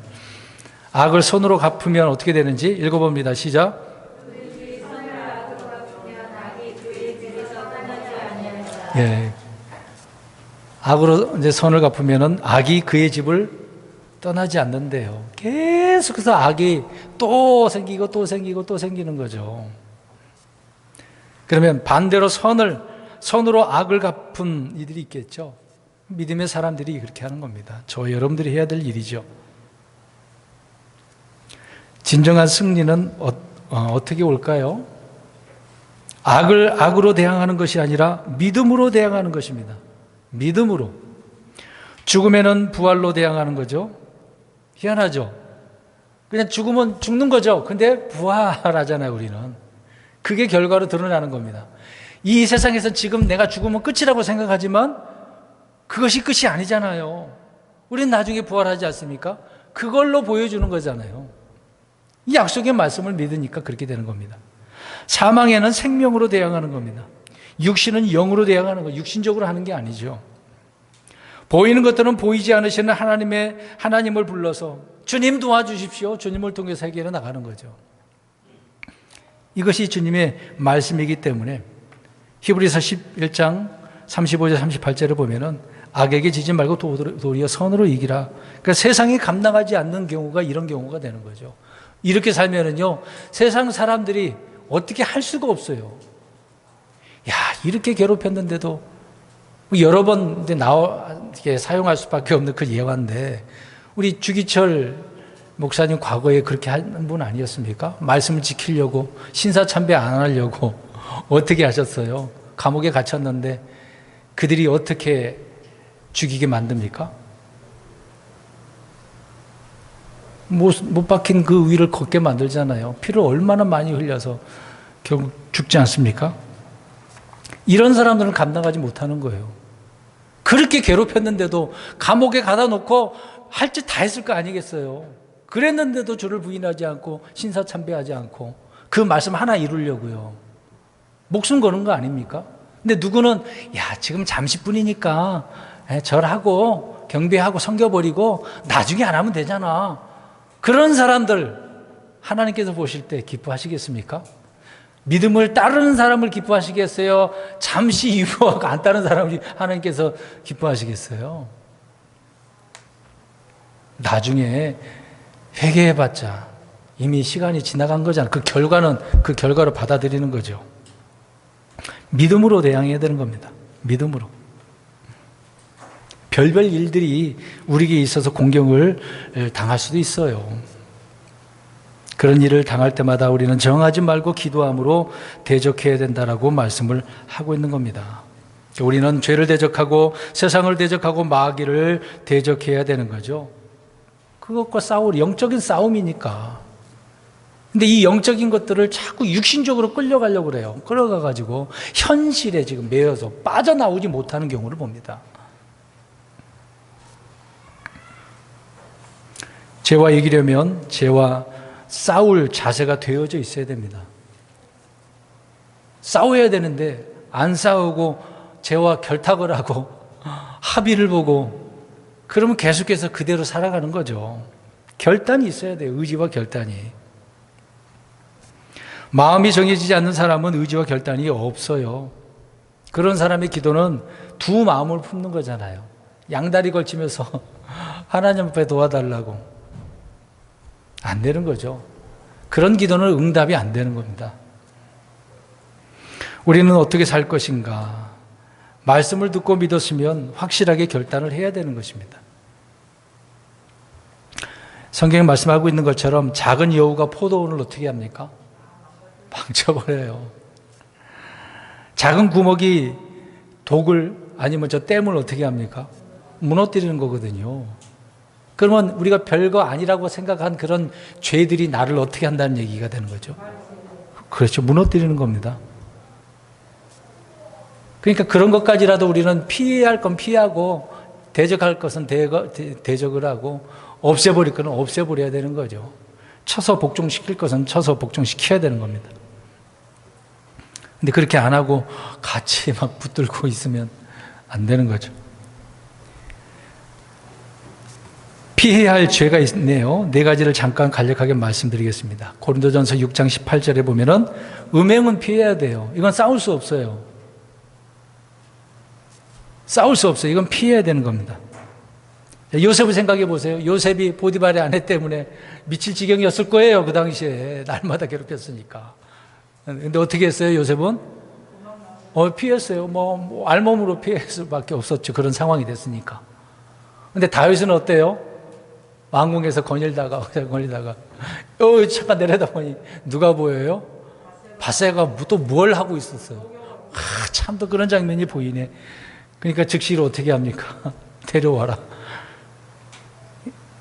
악을 선으로 갚으면 어떻게 되는지 읽어봅니다. 시작. 예. 악으로 이제 선을 갚으면은 악이 그의 집을 떠나지 않는데요. 계속해서 악이 또 생기고 또 생기고 또 생기는 거죠. 그러면 반대로 선으로 악을 갚은 이들이 있겠죠. 믿음의 사람들이 그렇게 하는 겁니다. 저 여러분들이 해야 될 일이죠. 진정한 승리는 어떻게 올까요? 악으로 대항하는 것이 아니라 믿음으로 대항하는 것입니다. 믿음으로. 죽음에는 부활로 대항하는 거죠. 희한하죠. 그냥 죽으면 죽는 거죠. 근데 부활하잖아요, 우리는. 그게 결과로 드러나는 겁니다. 이 세상에서 지금 내가 죽으면 끝이라고 생각하지만 그것이 끝이 아니잖아요. 우리는 나중에 부활하지 않습니까? 그걸로 보여주는 거잖아요. 이 약속의 말씀을 믿으니까 그렇게 되는 겁니다. 사망에는 생명으로 대항하는 겁니다. 육신은 영으로 대항하는 거, 육신적으로 하는 게 아니죠. 보이는 것들은 보이지 않으시는 하나님을 불러서 주님 도와주십시오. 주님을 통해서 해결해 나가는 거죠. 이것이 주님의 말씀이기 때문에 히브리서 11장 35절 38절을 보면은 악에게 지지 말고 도리어 선으로 이기라. 그러니까 세상이 감당하지 않는 경우가 이런 경우가 되는 거죠. 이렇게 살면은요, 세상 사람들이 어떻게 할 수가 없어요. 야, 이렇게 괴롭혔는데도 여러 번 사용할 수밖에 없는 그 예화인데, 우리 주기철 목사님 과거에 그렇게 한 분 아니었습니까? 말씀을 지키려고 신사참배 안 하려고 어떻게 하셨어요? 감옥에 갇혔는데 그들이 어떻게 죽이게 만듭니까? 못 박힌 그 위를 걷게 만들잖아요. 피를 얼마나 많이 흘려서 결국 죽지 않습니까? 이런 사람들은 감당하지 못하는 거예요. 그렇게 괴롭혔는데도 감옥에 가다 놓고 할 짓 다 했을 거 아니겠어요? 그랬는데도 주를 부인하지 않고 신사참배하지 않고 그 말씀 하나 이루려고요. 목숨 거는 거 아닙니까? 근데 누구는 지금 잠시뿐이니까 절하고 경배하고 섬겨버리고 나중에 안 하면 되잖아. 그런 사람들 하나님께서 보실 때 기뻐하시겠습니까? 믿음을 따르는 사람을 기뻐하시겠어요? 잠시 유보하고 안 따르는 사람을 하나님께서 기뻐하시겠어요? 나중에 회개해봤자 이미 시간이 지나간 거잖아요. 그 결과로 받아들이는 거죠. 믿음으로 대항해야 되는 겁니다. 믿음으로. 별별 일들이 우리에게 있어서 공경을 당할 수도 있어요. 그런 일을 당할 때마다 우리는 정하지 말고 기도함으로 대적해야 된다라고 말씀을 하고 있는 겁니다. 우리는 죄를 대적하고 세상을 대적하고 마귀를 대적해야 되는 거죠. 그것과 영적인 싸움이니까. 근데 이 영적인 것들을 자꾸 육신적으로 끌려가려고 그래요. 끌어가가지고 현실에 지금 매여서 빠져나오지 못하는 경우를 봅니다. 죄와 이기려면 죄와 싸울 자세가 되어져 있어야 됩니다. 싸워야 되는데 안 싸우고 죄와 결탁을 하고 합의를 보고 그러면 계속해서 그대로 살아가는 거죠. 결단이 있어야 돼요. 의지와 결단이. 마음이 정해지지 않는 사람은 의지와 결단이 없어요. 그런 사람의 기도는 두 마음을 품는 거잖아요. 양다리 걸치면서 하나님 앞에 도와달라고. 안 되는 거죠. 그런 기도는 응답이 안 되는 겁니다. 우리는 어떻게 살 것인가? 말씀을 듣고 믿었으면 확실하게 결단을 해야 되는 것입니다. 성경에 말씀하고 있는 것처럼 작은 여우가 포도원을 어떻게 합니까? 망쳐버려요. 작은 구멍이 독을 아니면 저 댐을 어떻게 합니까? 무너뜨리는 거거든요. 그러면 우리가 별거 아니라고 생각한 그런 죄들이 나를 어떻게 한다는 얘기가 되는 거죠. 그렇죠. 무너뜨리는 겁니다. 그러니까 그런 것까지라도 우리는 피해야 할 건 피하고 대적할 것은 대적을 하고 없애버릴 것은 없애버려야 되는 거죠. 쳐서 복종시킬 것은 쳐서 복종시켜야 되는 겁니다. 근데 그렇게 안 하고 같이 막 붙들고 있으면 안 되는 거죠. 피해야 할 죄가 있네요. 네 가지를 잠깐 간략하게 말씀드리겠습니다. 고린도전서 6장 18절에 보면은 음행은 피해야 돼요. 이건 싸울 수 없어요. 싸울 수 없어요. 이건 피해야 되는 겁니다. 요셉을 생각해 보세요. 요셉이 보디발의 아내 때문에 미칠 지경이었을 거예요. 그 당시에 날마다 괴롭혔으니까. 근데 어떻게 했어요? 요셉은 피했어요. 알몸으로 피할 수밖에 없었죠. 그런 상황이 됐으니까. 근데 다윗은 어때요? 왕궁에서 거닐다가 잠깐 내려다보니 누가 보여요? 바세가 또 뭘 하고 있었어요. 참 또 그런 장면이 보이네. 그러니까 즉시로 어떻게 합니까? 데려와라.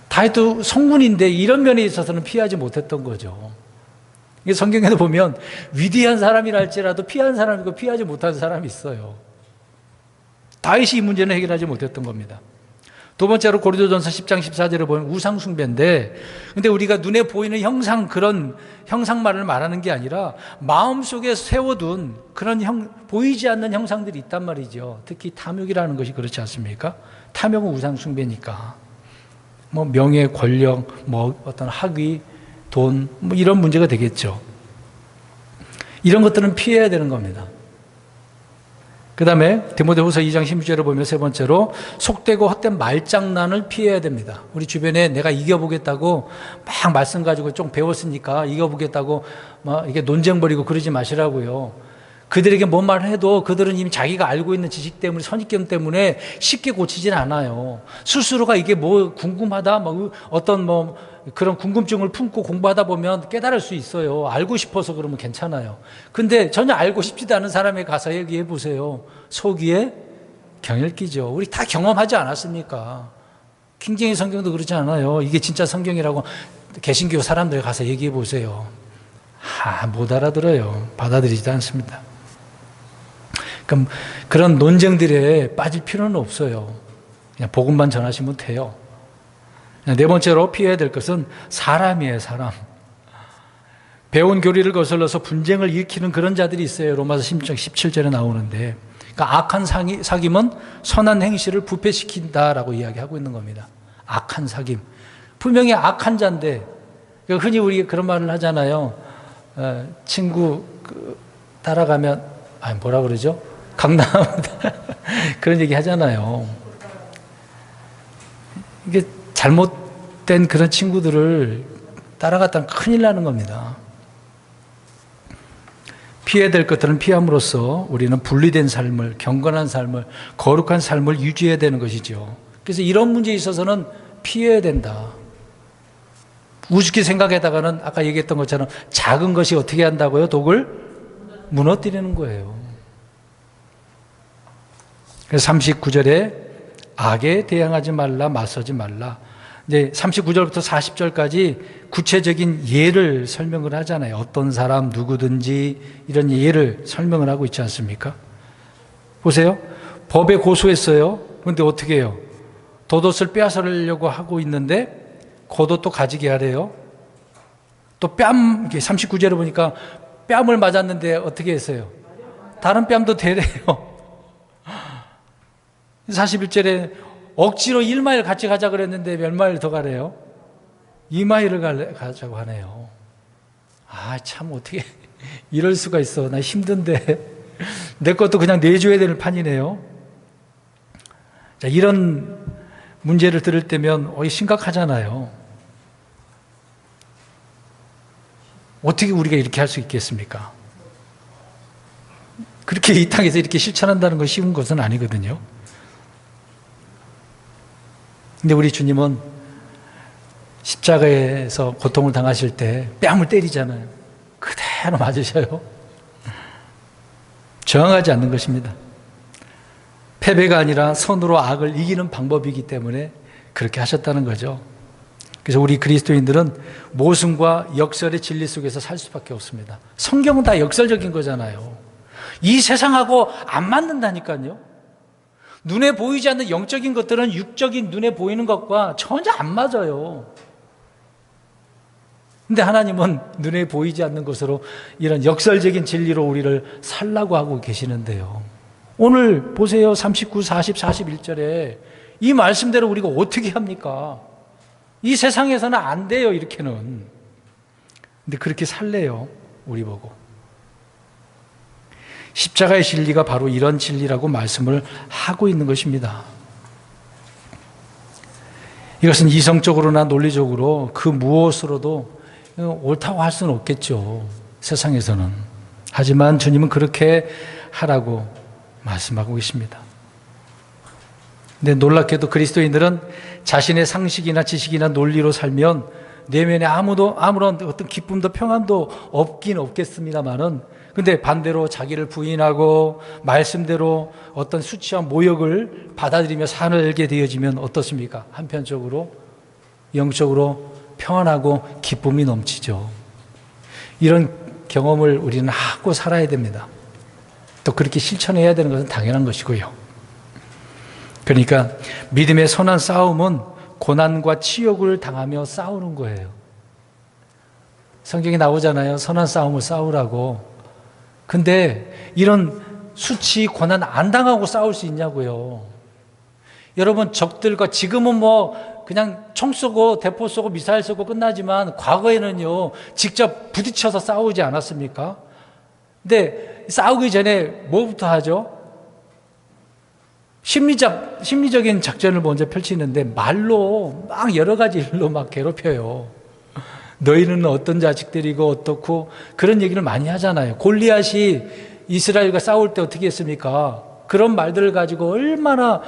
다윗도 성군인데 이런 면에 있어서는 피하지 못했던 거죠. 성경에도 보면 위대한 사람이라 할지라도 피한 사람이고 피하지 못한 사람이 있어요. 다윗이 이 문제는 해결하지 못했던 겁니다. 두 번째로 고린도전서 10장 14절을 보면 우상 숭배인데, 근데 우리가 눈에 보이는 형상, 그런 형상만을 말하는 게 아니라 마음속에 세워둔 그런 보이지 않는 형상들이 있단 말이죠. 특히 탐욕이라는 것이 그렇지 않습니까? 탐욕은 우상 숭배니까. 명예, 권력, 어떤 학위, 돈, 이런 문제가 되겠죠. 이런 것들은 피해야 되는 겁니다. 그 다음에 디모데후서 2장 16절을 보면 세 번째로 속되고 헛된 말장난을 피해야 됩니다. 우리 주변에 내가 이겨보겠다고 막 말씀 가지고 좀 배웠으니까 이겨보겠다고 이게 논쟁 벌이고 그러지 마시라고요. 그들에게 뭔 말을 해도 그들은 이미 자기가 알고 있는 지식 때문에, 선입견 때문에 쉽게 고치진 않아요. 스스로가 이게 궁금하다, 어떤 그런 궁금증을 품고 공부하다 보면 깨달을 수 있어요. 알고 싶어서 그러면 괜찮아요. 근데 전혀 알고 싶지도 않은 사람에 가서 얘기해 보세요. 속이에 경을 끼죠. 우리 다 경험하지 않았습니까? 킹제임스 성경도 그러지 않아요. 이게 진짜 성경이라고 개신교 사람들 가서 얘기해 보세요. 못 알아들어요. 받아들이지도 않습니다. 그럼 그런 논쟁들에 빠질 필요는 없어요. 그냥 복음만 전하시면 돼요. 네 번째로 피해야 될 것은 사람이에요, 사람. 배운 교리를 거슬러서 분쟁을 일으키는 그런 자들이 있어요. 로마서 10장 17절에 나오는데, 그러니까 악한 사귐은 선한 행실을 부패시킨다라고 이야기하고 있는 겁니다. 악한 사귐. 분명히 악한 자인데, 흔히 우리 그런 말을 하잖아요. 친구 따라가면 뭐라 그러죠? 강남 그런 얘기 하잖아요. 이게 잘못된 그런 친구들을 따라갔다면 큰일 나는 겁니다. 피해야 될 것들은 피함으로써 우리는 분리된 삶을, 경건한 삶을, 거룩한 삶을 유지해야 되는 것이죠. 그래서 이런 문제에 있어서는 피해야 된다. 우습게 생각하다가는 아까 얘기했던 것처럼 작은 것이 어떻게 한다고요? 독을 무너뜨리는 거예요. 그래서 39절에 악에 대항하지 말라, 맞서지 말라. 이제 39절부터 40절까지 구체적인 예를 설명을 하잖아요. 어떤 사람, 누구든지 이런 예를 설명을 하고 있지 않습니까? 보세요. 법에 고소했어요. 그런데 어떻게 해요? 돛옷을 빼앗으려고 하고 있는데 겉옷도 가지게 하래요. 또 39절에 보니까 뺨을 맞았는데 어떻게 했어요? 다른 뺨도 대래요. 41절에 억지로 1마일 같이 가자 그랬는데 몇 마일 더 가래요? 2마일을 가자고 하네요. 참 어떻게 이럴 수가 있어. 나 힘든데 내 것도 그냥 내줘야 되는 판이네요. 자, 이런 문제를 들을 때면 심각하잖아요. 어떻게 우리가 이렇게 할 수 있겠습니까? 그렇게 이 땅에서 이렇게 실천한다는 건 쉬운 것은 아니거든요. 근데 우리 주님은 십자가에서 고통을 당하실 때 뺨을 때리잖아요. 그대로 맞으셔요. 저항하지 않는 것입니다. 패배가 아니라 선으로 악을 이기는 방법이기 때문에 그렇게 하셨다는 거죠. 그래서 우리 그리스도인들은 모순과 역설의 진리 속에서 살 수밖에 없습니다. 성경은 다 역설적인 거잖아요. 이 세상하고 안 맞는다니까요. 눈에 보이지 않는 영적인 것들은 육적인 눈에 보이는 것과 전혀 안 맞아요. 근데 하나님은 눈에 보이지 않는 것으로 이런 역설적인 진리로 우리를 살라고 하고 계시는데요. 오늘 보세요. 39, 40, 41절에 이 말씀대로 우리가 어떻게 합니까? 이 세상에서는 안 돼요, 이렇게는. 근데 그렇게 살래요, 우리 보고. 십자가의 진리가 바로 이런 진리라고 말씀을 하고 있는 것입니다. 이것은 이성적으로나 논리적으로 그 무엇으로도 옳다고 할 수는 없겠죠, 세상에서는. 하지만 주님은 그렇게 하라고 말씀하고 계십니다. 근데 놀랍게도 그리스도인들은 자신의 상식이나 지식이나 논리로 살면 내면에 아무런 어떤 기쁨도 평안도 없긴 없겠습니다만은, 근데 반대로 자기를 부인하고 말씀대로 어떤 수치와 모욕을 받아들이며 살게 되어지면 어떻습니까? 한편적으로 영적으로 평안하고 기쁨이 넘치죠. 이런 경험을 우리는 하고 살아야 됩니다. 또 그렇게 실천해야 되는 것은 당연한 것이고요. 그러니까 믿음의 선한 싸움은 고난과 치욕을 당하며 싸우는 거예요. 성경에 나오잖아요. 선한 싸움을 싸우라고. 근데 이런 수치, 고난 안 당하고 싸울 수 있냐고요. 여러분, 적들과 지금은 뭐 그냥 총 쏘고 대포 쏘고 미사일 쏘고 끝나지만 과거에는요, 직접 부딪혀서 싸우지 않았습니까? 근데 싸우기 전에 뭐부터 하죠? 심리적인 작전을 먼저 펼치는데 말로 막 여러 가지 일로 막 괴롭혀요. 너희는 어떤 자식들이고 어떻고 그런 얘기를 많이 하잖아요. 골리앗이 이스라엘과 싸울 때 어떻게 했습니까? 그런 말들을 가지고 얼마나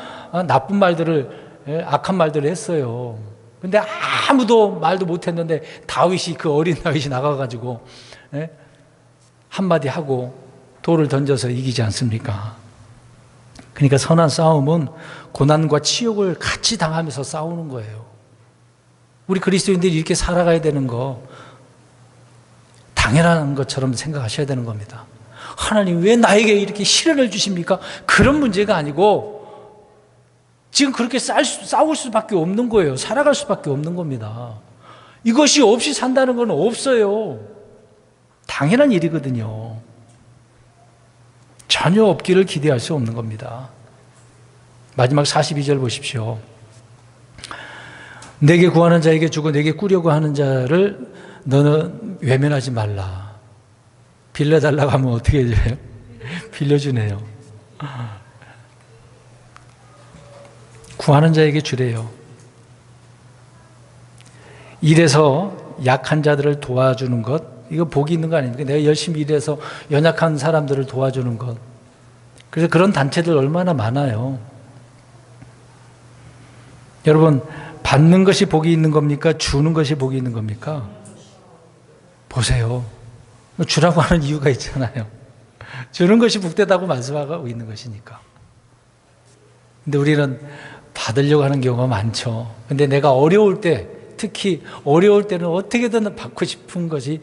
나쁜 말들을, 악한 말들을 했어요. 근데 아무도 말도 못했는데 그 어린 다윗이 나가가지고 한마디 하고 돌을 던져서 이기지 않습니까? 그러니까 선한 싸움은 고난과 치욕을 같이 당하면서 싸우는 거예요. 우리 그리스도인들이 이렇게 살아가야 되는 거 당연한 것처럼 생각하셔야 되는 겁니다. 하나님 왜 나에게 이렇게 시련을 주십니까? 그런 문제가 아니고 지금 그렇게 싸울 수밖에 없는 거예요. 살아갈 수밖에 없는 겁니다. 이것이 없이 산다는 건 없어요. 당연한 일이거든요. 전혀 없기를 기대할 수 없는 겁니다. 마지막 42절 보십시오. 내게 구하는 자에게 주고 내게 꾸려고 하는 자를 너는 외면하지 말라. 빌려달라고 하면 어떻게 해줘요? 빌려주네요. 구하는 자에게 주래요. 일해서 약한 자들을 도와주는 것, 이거 복이 있는 거 아닙니까? 내가 열심히 일해서 연약한 사람들을 도와주는 것. 그래서 그런 단체들 얼마나 많아요. 여러분, 받는 것이 복이 있는 겁니까? 주는 것이 복이 있는 겁니까? 보세요. 주라고 하는 이유가 있잖아요. 주는 것이 복되다고 말씀하고 있는 것이니까. 근데 우리는 받으려고 하는 경우가 많죠. 근데 내가 어려울 때, 특히 어려울 때는 어떻게든 받고 싶은 것이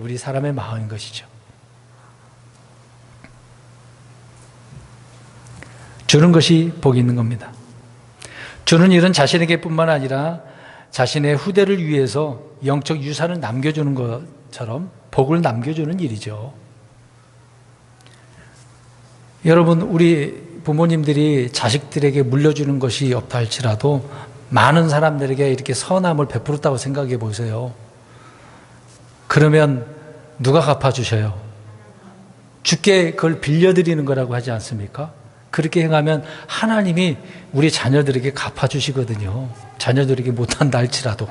우리 사람의 마음인 것이죠. 주는 것이 복이 있는 겁니다. 주는 일은 자신에게 뿐만 아니라 자신의 후대를 위해서 영적 유산을 남겨주는 것처럼 복을 남겨주는 일이죠. 여러분, 우리 부모님들이 자식들에게 물려주는 것이 없다 할지라도 많은 사람들에게 이렇게 선함을 베풀었다고 생각해 보세요. 그러면 누가 갚아주셔요? 주께 그걸 빌려드리는 거라고 하지 않습니까? 그렇게 행하면 하나님이 우리 자녀들에게 갚아주시거든요. 자녀들에게 못한다 할지라도.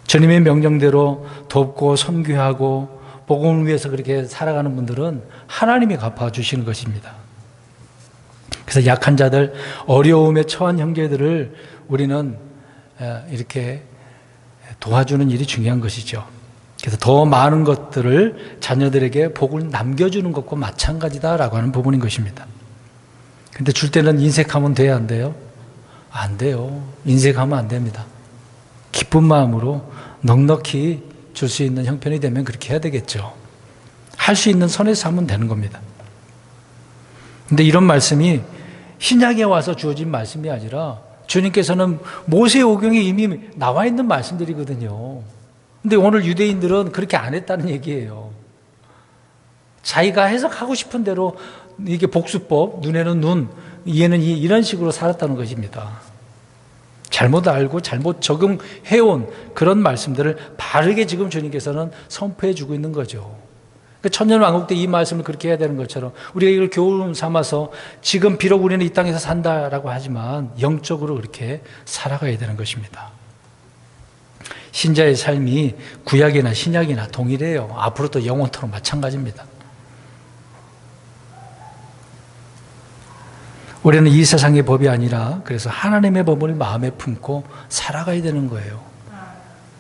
주님의 명령대로 돕고 선교하고 복음을 위해서 그렇게 살아가는 분들은 하나님이 갚아주시는 것입니다. 그래서 약한 자들, 어려움에 처한 형제들을 우리는 이렇게 도와주는 일이 중요한 것이죠. 그래서 더 많은 것들을 자녀들에게 복을 남겨주는 것과 마찬가지다라고 하는 부분인 것입니다. 근데 줄 때는 인색하면 돼야 안 돼요? 안 돼요. 인색하면 안 됩니다. 기쁜 마음으로 넉넉히 줄 수 있는 형편이 되면 그렇게 해야 되겠죠. 할 수 있는 선에서 하면 되는 겁니다. 근데 이런 말씀이 신약에 와서 주어진 말씀이 아니라 주님께서는 모세오경에 이미 나와 있는 말씀들이거든요. 근데 오늘 유대인들은 그렇게 안 했다는 얘기예요. 자기가 해석하고 싶은 대로 이게 복수법, 눈에는 눈, 이에는 이, 이런 식으로 살았다는 것입니다. 잘못 알고 잘못 적용해온 그런 말씀들을 바르게 지금 주님께서는 선포해 주고 있는 거죠. 천년왕국 때 이 말씀을 그렇게 해야 되는 것처럼 우리가 이걸 교훈 삼아서 지금 비록 우리는 이 땅에서 산다라고 하지만 영적으로 그렇게 살아가야 되는 것입니다. 신자의 삶이 구약이나 신약이나 동일해요. 앞으로 또 영원토록 마찬가지입니다. 우리는 이 세상의 법이 아니라 그래서 하나님의 법을 마음에 품고 살아가야 되는 거예요.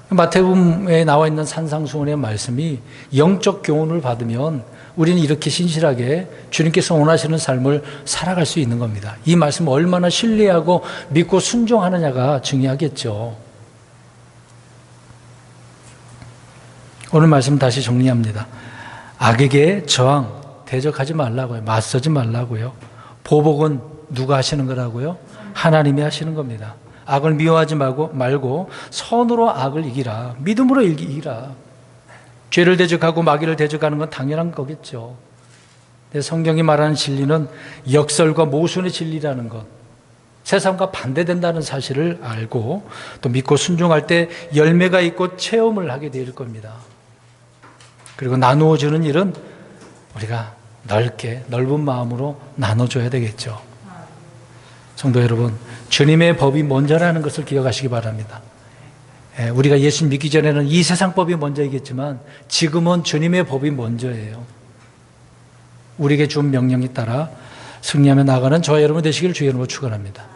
마태복음에 나와 있는 산상수훈의 말씀이 영적 교훈을 받으면 우리는 이렇게 신실하게 주님께서 원하시는 삶을 살아갈 수 있는 겁니다. 이 말씀을 얼마나 신뢰하고 믿고 순종하느냐가 중요하겠죠. 오늘 말씀 다시 정리합니다. 악에게 저항, 대적하지 말라고요. 맞서지 말라고요. 보복은 누가 하시는 거라고요? 하나님이 하시는 겁니다. 악을 미워하지 말고 선으로 악을 이기라. 믿음으로 이기라. 죄를 대적하고 마귀를 대적하는 건 당연한 거겠죠. 성경이 말하는 진리는 역설과 모순의 진리라는 것, 세상과 반대된다는 사실을 알고 또 믿고 순종할 때 열매가 있고 체험을 하게 될 겁니다. 그리고 나누어주는 일은 우리가 넓은 마음으로 나눠줘야 되겠죠. 성도 여러분, 주님의 법이 먼저라는 것을 기억하시기 바랍니다. 우리가 예수 믿기 전에는 이 세상 법이 먼저이겠지만 지금은 주님의 법이 먼저예요. 우리에게 준 명령에 따라 승리하며 나가는 저와 여러분 되시기를 주의 이름으로 축원합니다.